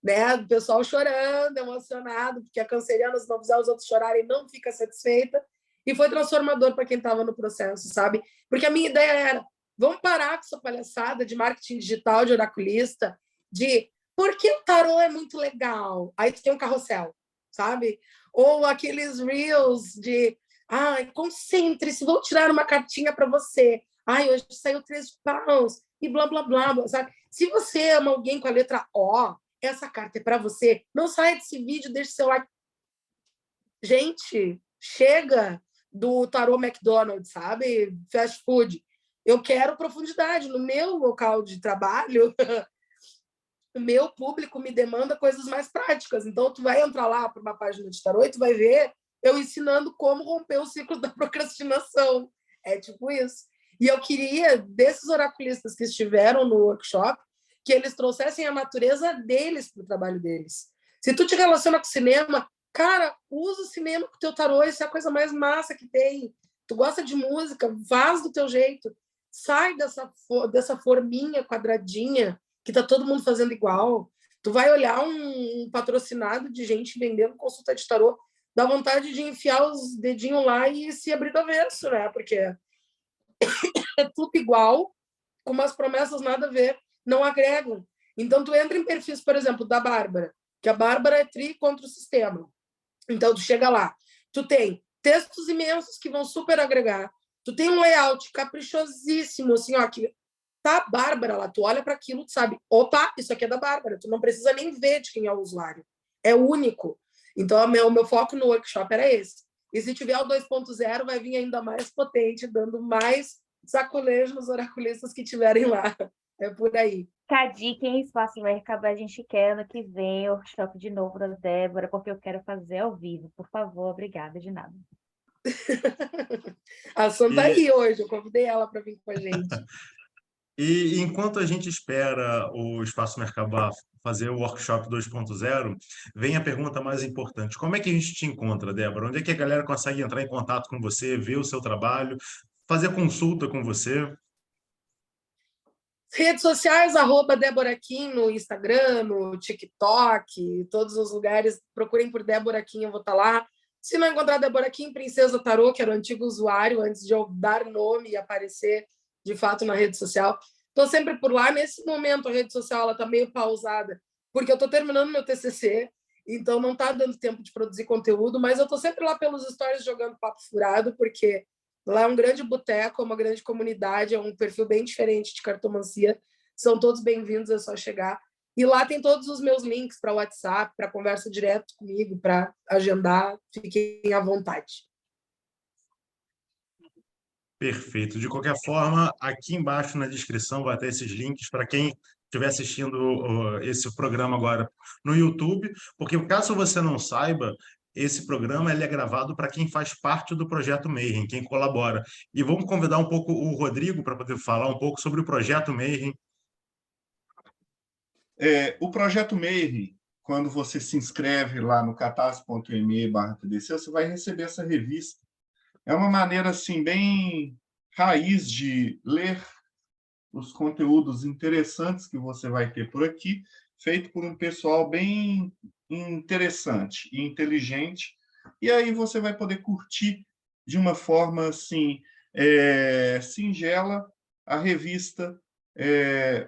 né? O pessoal chorando, emocionado, porque a canceriana, se não fizer os outros chorarem, não fica satisfeita. E foi transformador para quem estava no processo, sabe? Porque a minha ideia era, vamos parar com essa palhaçada de marketing digital, de oraculista, de por que o tarô é muito legal? Aí tu tem um carrossel, sabe? Ou aqueles reels de concentre-se, vou tirar uma cartinha para você. Hoje saiu 3 de paus e blá, blá, blá, sabe? Se você ama alguém com a letra O, essa carta é para você. Não saia desse vídeo, deixe seu like. Gente, chega do tarô McDonald's, sabe? Fast food. Eu quero profundidade. No meu local de trabalho, o meu público me demanda coisas mais práticas. Então, tu vai entrar lá para uma página de tarô e tu vai ver eu ensinando como romper o ciclo da procrastinação. É tipo isso. E eu queria, desses oraculistas que estiveram no workshop, que eles trouxessem a natureza deles para o trabalho deles. Se tu te relaciona com cinema, cara, usa o cinema com o teu tarô, isso é a coisa mais massa que tem. Tu gosta de música, faz do teu jeito. Sai dessa forminha quadradinha que tá todo mundo fazendo igual. Tu vai olhar um patrocinado de gente vendendo consulta de tarô, dá vontade de enfiar os dedinhos lá e se abrir do avesso, né? Porque é tudo igual, com umas promessas nada a ver, não agregam. Então, tu entra em perfis, por exemplo, da Bárbara, que a Bárbara é tri contra o sistema. Então, tu chega lá, tu tem textos imensos que vão super agregar, tu tem um layout caprichosíssimo, assim, ó, que tá a Bárbara lá, tu olha para aquilo, tu sabe, opa, isso aqui é da Bárbara, tu não precisa nem ver de quem é o usuário, é único. Então, o meu foco no workshop era esse. E se tiver o 2.0, vai vir ainda mais potente, dando mais sacolejo nos oraculistas que tiverem lá. É por aí. Cadique em Espaço Mercado, a gente quer ano que vem o workshop de novo da Débora, porque eu quero fazer ao vivo. Por favor, obrigada, de nada. A Santa aí hoje, eu convidei ela para vir com a gente. E enquanto a gente espera o Espaço Merkabah fazer o workshop 2.0, vem a pergunta mais importante. Como é que a gente te encontra, Débora? Onde é que a galera consegue entrar em contato com você, ver o seu trabalho, fazer consulta com você? Redes sociais, @Débora Kim no Instagram, no TikTok, todos os lugares. Procurem por Débora Kim, eu vou estar lá. Se não encontrar Débora Kim, Princesa Tarô, que era o antigo usuário, antes de eu dar nome e aparecer de fato na rede social. Estou sempre por lá. Nesse momento, a rede social está meio pausada, porque eu estou terminando meu TCC, então não está dando tempo de produzir conteúdo, mas eu estou sempre lá pelos stories jogando papo furado, porque lá é um grande boteco, é uma grande comunidade, é um perfil bem diferente de cartomancia. São todos bem-vindos, é só chegar. E lá tem todos os meus links para WhatsApp, para conversa direto comigo, para agendar. Fiquem à vontade. Perfeito. De qualquer forma, aqui embaixo na descrição vai ter esses links para quem estiver assistindo esse programa agora no YouTube, porque caso você não saiba, esse programa ele é gravado para quem faz parte do Projeto Mayhem, quem colabora. E vamos convidar um pouco o Rodrigo para poder falar um pouco sobre o Projeto Mayhem. O Projeto Mayhem, quando você se inscreve lá no catarse.me/TDC, você vai receber essa revista. É uma maneira assim bem raiz de ler os conteúdos interessantes que você vai ter por aqui, feito por um pessoal bem interessante e inteligente. E aí você vai poder curtir de uma forma assim singela a revista,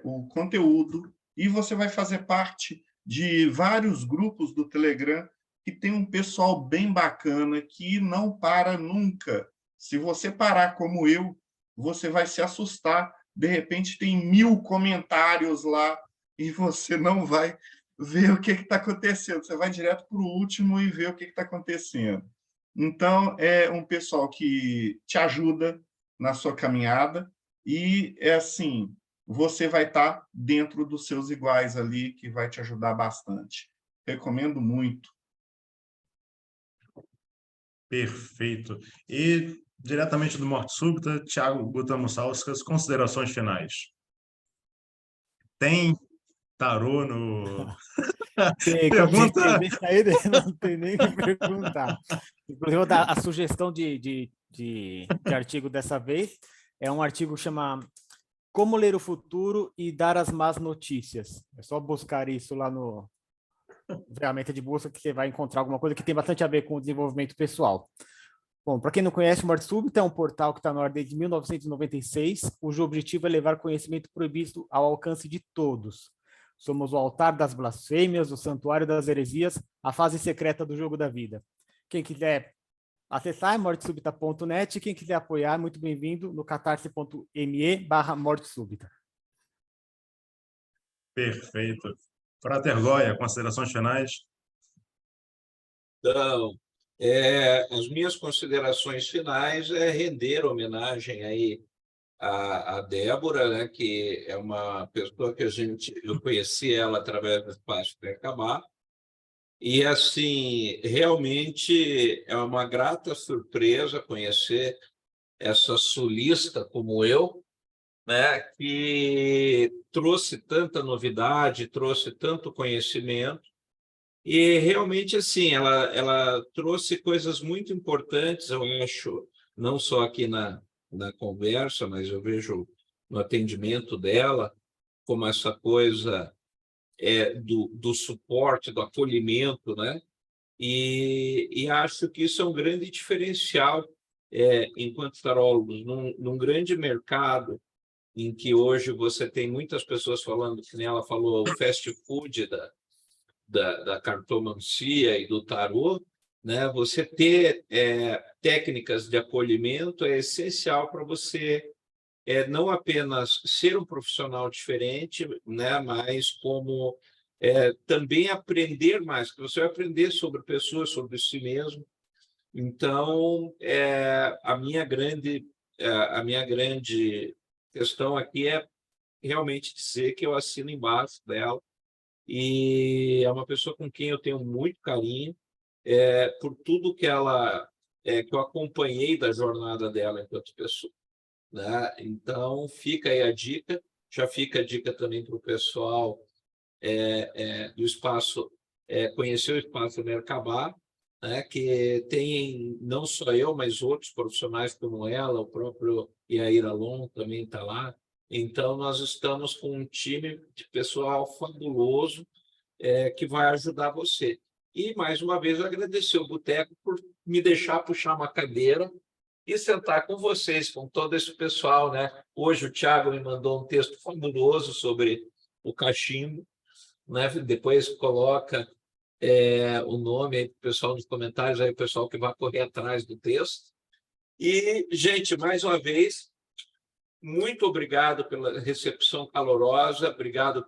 o conteúdo, e você vai fazer parte de vários grupos do Telegram que tem um pessoal bem bacana que não para nunca. Se você parar como eu, você vai se assustar. De repente tem 1000 comentários lá e você não vai ver o que está acontecendo. Você vai direto para o último e ver o que está acontecendo. Então, é um pessoal que te ajuda na sua caminhada e é assim, você vai estar dentro dos seus iguais ali, que vai te ajudar bastante. Recomendo muito. Perfeito. E diretamente do Morte Súbita, Thiago Gutamussauskas, considerações finais. Tem tarô no... Tem, Pergunta... não tem nem o que perguntar. Inclusive, vou dar a sugestão de artigo dessa vez. É um artigo chamado Como Ler o Futuro e Dar as Más Notícias. É só buscar isso lá no ferramenta de busca que você vai encontrar alguma coisa que tem bastante a ver com o desenvolvimento pessoal. Bom, para quem não conhece, o Morte Súbita é um portal que está no ar desde 1996, cujo objetivo é levar conhecimento proibido ao alcance de todos. Somos o altar das blasfêmias, o santuário das heresias, a fase secreta do jogo da vida. Quem quiser acessar é mortesubita.net, quem quiser apoiar, muito bem-vindo no catarse.me/mortesúbita. Perfeito. Frater Goya, considerações finais? Então, as minhas considerações finais é render homenagem aí a Débora, né, que é uma pessoa que eu conheci ela através do Espaço Merkabah, e assim, realmente é uma grata surpresa conhecer essa sulista como eu, né, que trouxe tanta novidade, trouxe tanto conhecimento, e realmente assim, ela trouxe coisas muito importantes, eu acho, não só aqui na conversa, mas eu vejo no atendimento dela, como essa coisa do suporte, do acolhimento, né? E acho que isso é um grande diferencial enquanto tarólogos, num grande mercado em que hoje você tem muitas pessoas falando, que nem ela falou, o fast food da cartomancia e do tarô, né? Você ter técnicas de acolhimento é essencial para você não apenas ser um profissional diferente, né? Mas como também aprender mais, que você vai aprender sobre pessoas, sobre si mesmo. Então, a minha grande questão aqui é realmente dizer que eu assino embaixo dela, e é uma pessoa com quem eu tenho muito carinho, por tudo que que eu acompanhei da jornada dela enquanto pessoa, né? Então, fica aí a dica, já fica a dica também para o pessoal do espaço, conhecer o espaço Merkabah, né? Que tem não só eu, mas outros profissionais como ela, o próprio Yair Alon também está lá. Então, nós estamos com um time de pessoal fabuloso que vai ajudar você. E, mais uma vez, agradecer o Boteco por me deixar puxar uma cadeira e sentar com vocês, com todo esse pessoal, né? Hoje o Thiago me mandou um texto fabuloso sobre o cachimbo, né? Depois coloca o nome aí para o pessoal nos comentários, aí o pessoal que vai correr atrás do texto. E, gente, mais uma vez, muito obrigado pela recepção calorosa, obrigado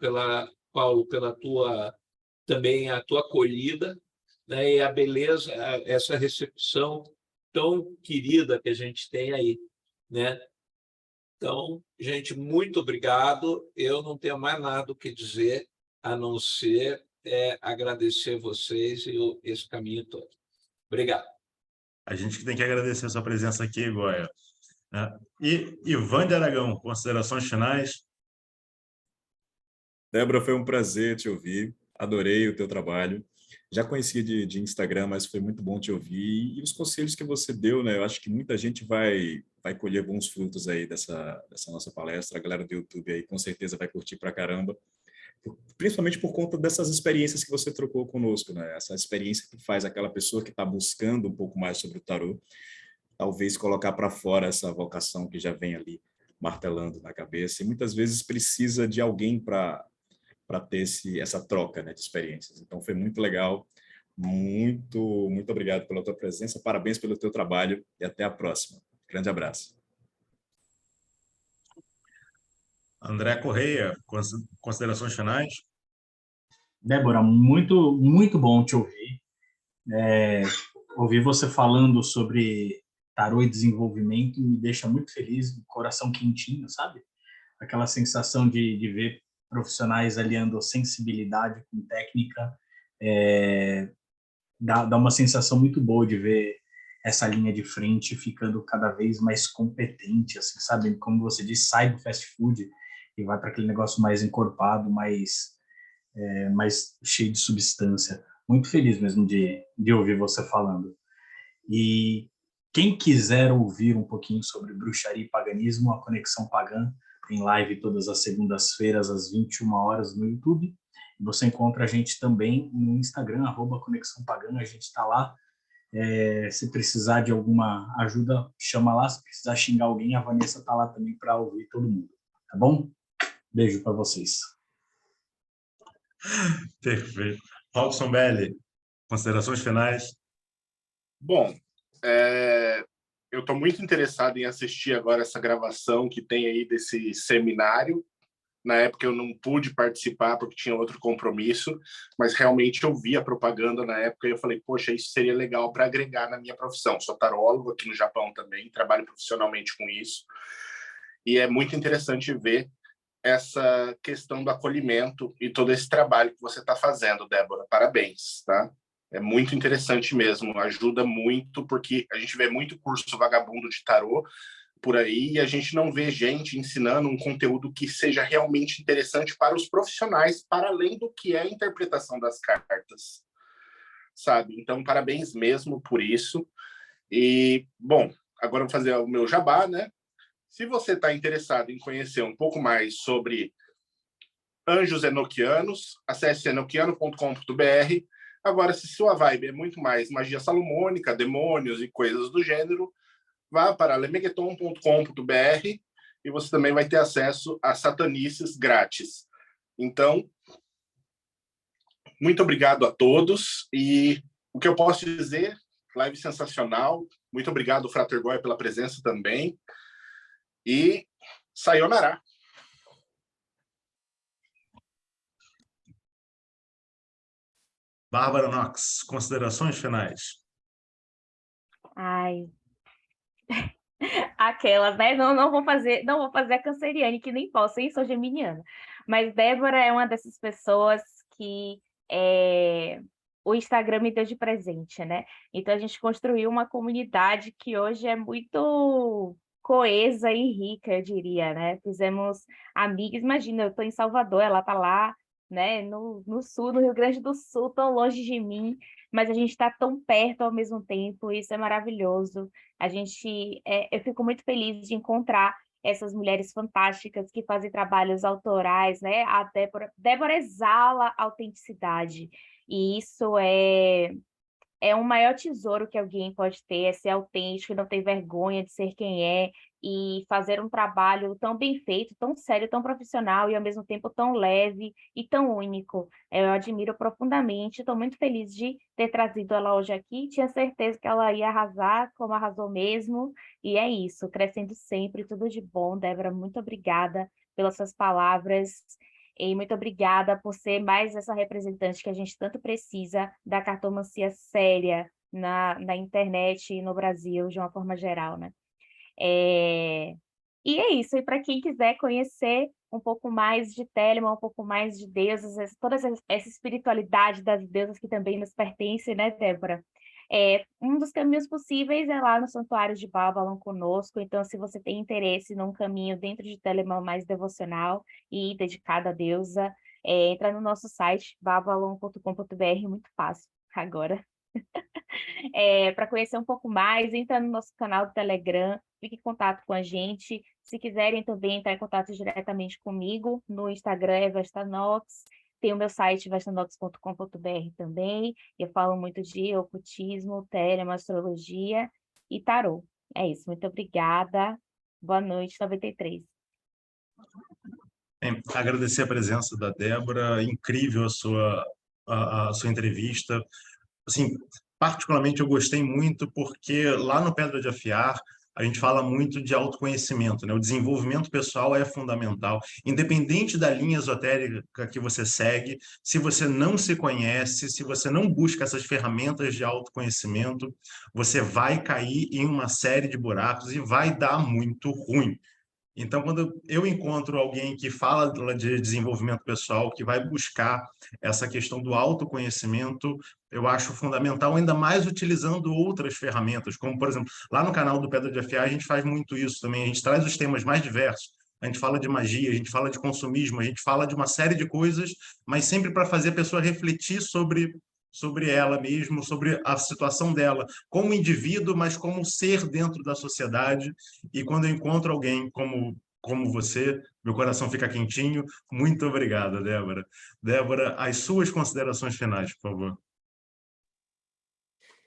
Paulo, pela também a tua acolhida, né? E a beleza, essa recepção tão querida que a gente tem aí, né? Então, gente, muito obrigado. Eu não tenho mais nada o que dizer a não ser agradecer vocês e esse caminho todo. Obrigado. A gente que tem que agradecer a sua presença aqui, Goya. E Ivan de Aragão, considerações finais? Débora, foi um prazer te ouvir, adorei o teu trabalho. Já conhecia de Instagram, mas foi muito bom te ouvir. E os conselhos que você deu, né? Eu acho que muita gente vai colher bons frutos aí dessa nossa palestra. A galera do YouTube aí com certeza vai curtir pra caramba. Principalmente por conta dessas experiências que você trocou conosco, né? Essa experiência que faz aquela pessoa que está buscando um pouco mais sobre o tarô, talvez colocar para fora essa vocação que já vem ali martelando na cabeça. E muitas vezes precisa de alguém para ter essa troca, né, de experiências. Então, foi muito legal. Muito, muito obrigado pela tua presença. Parabéns pelo teu trabalho e até a próxima. Grande abraço. André Correia, considerações finais? Débora, muito, muito bom te ouvir. Ouvir você falando sobre tarô e desenvolvimento me deixa muito feliz, coração quentinho, sabe? Aquela sensação de ver profissionais aliando sensibilidade com técnica, dá uma sensação muito boa de ver essa linha de frente ficando cada vez mais competente, assim, sabe? Como você disse, sai do fast food e vai para aquele negócio mais encorpado, mais cheio de substância. Muito feliz mesmo de ouvir você falando. E quem quiser ouvir um pouquinho sobre bruxaria e paganismo, a Conexão Pagã tem live todas as segundas-feiras, às 21 horas no YouTube. E você encontra a gente também no Instagram, @Conexão Pagã, a gente está lá. Se precisar de alguma ajuda, chama lá. Se precisar xingar alguém, a Vanessa está lá também para ouvir todo mundo. Tá bom? Beijo para vocês. Perfeito. Robson Belli, considerações finais? Bom, eu estou muito interessado em assistir agora essa gravação que tem aí desse seminário. Na época eu não pude participar porque tinha outro compromisso, mas realmente eu vi a propaganda na época e eu falei, poxa, isso seria legal para agregar na minha profissão. Sou tarólogo aqui no Japão também, trabalho profissionalmente com isso. E é muito interessante ver essa questão do acolhimento e todo esse trabalho que você está fazendo, Débora. Parabéns, tá? É muito interessante mesmo, ajuda muito, porque a gente vê muito curso vagabundo de tarô por aí e a gente não vê gente ensinando um conteúdo que seja realmente interessante para os profissionais, para além do que é a interpretação das cartas, sabe? Então, parabéns mesmo por isso. E, bom, agora eu vou fazer o meu jabá, né? Se você está interessado em conhecer um pouco mais sobre anjos enoquianos, acesse enoquiano.com.br. Agora, se sua vibe é muito mais magia salomônica, demônios e coisas do gênero, vá para lemegeton.com.br e você também vai ter acesso a satanices grátis. Então, muito obrigado a todos. E o que eu posso dizer, live sensacional. Muito obrigado, Frater Goya, pela presença também. E sayonara. Bárbara Knox, considerações finais? Ai, aquelas, né? Não vou fazer a canceriane, que nem posso, hein? Sou geminiana. Mas Débora é uma dessas pessoas que o Instagram me deu de presente, né? Então a gente construiu uma comunidade que hoje é muito coesa e rica, eu diria, né? Fizemos amigas, imagina, eu estou em Salvador, ela está lá, né? No sul, no Rio Grande do Sul, tão longe de mim, mas a gente está tão perto ao mesmo tempo, isso é maravilhoso. Eu fico muito feliz de encontrar essas mulheres fantásticas que fazem trabalhos autorais, né? A Débora exala autenticidade, e isso é um maior tesouro que alguém pode ter, é ser autêntico, não ter vergonha de ser quem é, e fazer um trabalho tão bem feito, tão sério, tão profissional, e ao mesmo tempo tão leve e tão único. Eu admiro profundamente, estou muito feliz de ter trazido ela hoje aqui, tinha certeza que ela ia arrasar, como arrasou mesmo, e é isso, crescendo sempre, tudo de bom. Débora, muito obrigada pelas suas palavras, e muito obrigada por ser mais essa representante que a gente tanto precisa da cartomancia séria na internet e no Brasil, de uma forma geral, né? E é isso. E para quem quiser conhecer um pouco mais de Telemann, um pouco mais de deusas, toda essa espiritualidade das deusas que também nos pertence, né, Débora? Um dos caminhos possíveis é lá no Santuário de Babylon conosco. Então, se você tem interesse num caminho dentro de Telemann mais devocional e dedicado à deusa, entra no nosso site, babylon.com.br, muito fácil agora. Para conhecer um pouco mais, entra no nosso canal do Telegram, fique em contato com a gente. Se quiserem também entrar em contato diretamente comigo, no Instagram é Vestanox, tem o meu site vestanox.com.br também. Eu falo muito de ocultismo, Telemann, astrologia e tarô. É isso, muito obrigada. Boa noite, 93. Agradecer a presença da Débora, incrível a sua entrevista. Assim, particularmente eu gostei muito porque lá no Pedra de Afiar a gente fala muito de autoconhecimento, né? O desenvolvimento pessoal é fundamental, independente da linha esotérica que você segue. Se você não se conhece, se você não busca essas ferramentas de autoconhecimento, você vai cair em uma série de buracos e vai dar muito ruim. Então, quando eu encontro alguém que fala de desenvolvimento pessoal, que vai buscar essa questão do autoconhecimento, eu acho fundamental, ainda mais utilizando outras ferramentas, como, por exemplo, lá no canal do Pedra de Afiar, a gente faz muito isso também, a gente traz os temas mais diversos, a gente fala de magia, a gente fala de consumismo, a gente fala de uma série de coisas, mas sempre para fazer a pessoa refletir sobre ela mesma, sobre a situação dela, como indivíduo, mas como ser dentro da sociedade. E quando eu encontro alguém como você, meu coração fica quentinho. Muito obrigado, Débora. Débora, as suas considerações finais, por favor.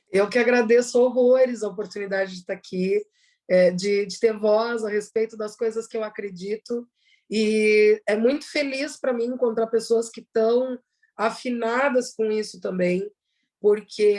Eu que agradeço horrores a oportunidade de estar aqui, de ter voz a respeito das coisas que eu acredito. E é muito feliz para mim encontrar pessoas que estão afinadas com isso também, porque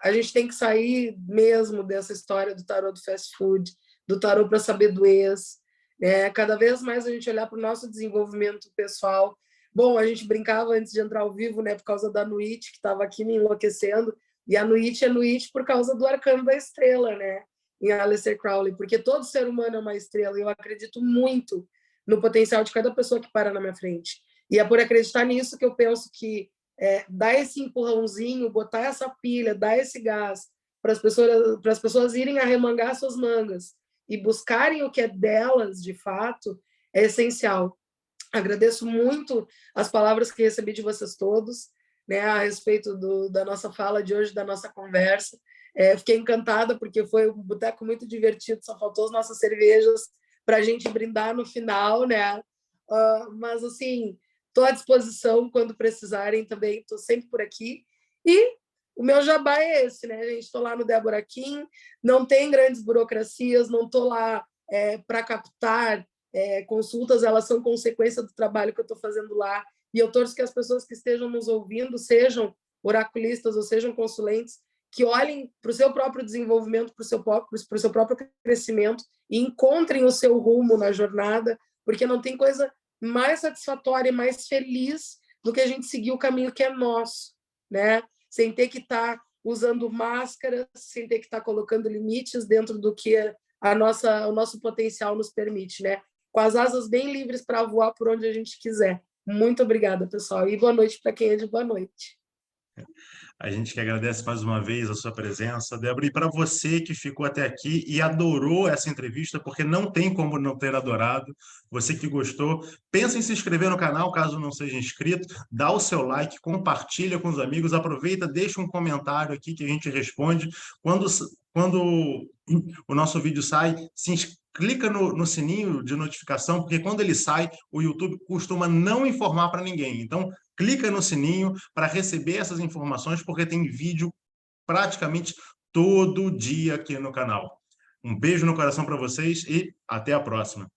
a gente tem que sair mesmo dessa história do tarô do fast food, do tarô para saber do ex, né? Cada vez mais a gente olhar para o nosso desenvolvimento pessoal. Bom, a gente brincava antes de entrar ao vivo, né, por causa da Nuit, que estava aqui me enlouquecendo, e a Nuit é Nuit por causa do arcano da estrela, né, em Aleister Crowley, porque todo ser humano é uma estrela, e eu acredito muito no potencial de cada pessoa que para na minha frente. E é por acreditar nisso que eu penso que dar esse empurrãozinho, botar essa pilha, dar esse gás para as pessoas irem arremangar suas mangas e buscarem o que é delas, de fato, é essencial. Agradeço muito as palavras que recebi de vocês todos, né, a respeito da nossa fala de hoje, da nossa conversa. Fiquei encantada, porque foi um boteco muito divertido, só faltou as nossas cervejas para a gente brindar no final, né? Mas, assim, estou à disposição quando precisarem também, estou sempre por aqui. E o meu jabá é esse, né, gente? Estou lá no Débora Kim, não tem grandes burocracias, não estou lá para captar consultas, elas são consequência do trabalho que eu estou fazendo lá. E eu torço que as pessoas que estejam nos ouvindo sejam oraculistas ou sejam consulentes, que olhem para o seu próprio desenvolvimento, para o seu próprio crescimento e encontrem o seu rumo na jornada, porque não tem coisa mais satisfatória e mais feliz do que a gente seguir o caminho que é nosso, né? Sem ter que estar usando máscaras, sem ter que estar colocando limites dentro do que o nosso potencial nos permite, né? Com as asas bem livres para voar por onde a gente quiser. Muito obrigada, pessoal. E boa noite para quem é de boa noite. A gente que agradece mais uma vez a sua presença, Débora, e para você que ficou até aqui e adorou essa entrevista, porque não tem como não ter adorado, você que gostou, pensa em se inscrever no canal, caso não seja inscrito, dá o seu like, compartilha com os amigos, aproveita, deixa um comentário aqui que a gente responde. Quando o nosso vídeo sai, clica no sininho de notificação, porque quando ele sai, o YouTube costuma não informar para ninguém. Então, clica no sininho para receber essas informações, porque tem vídeo praticamente todo dia aqui no canal. Um beijo no coração para vocês e até a próxima.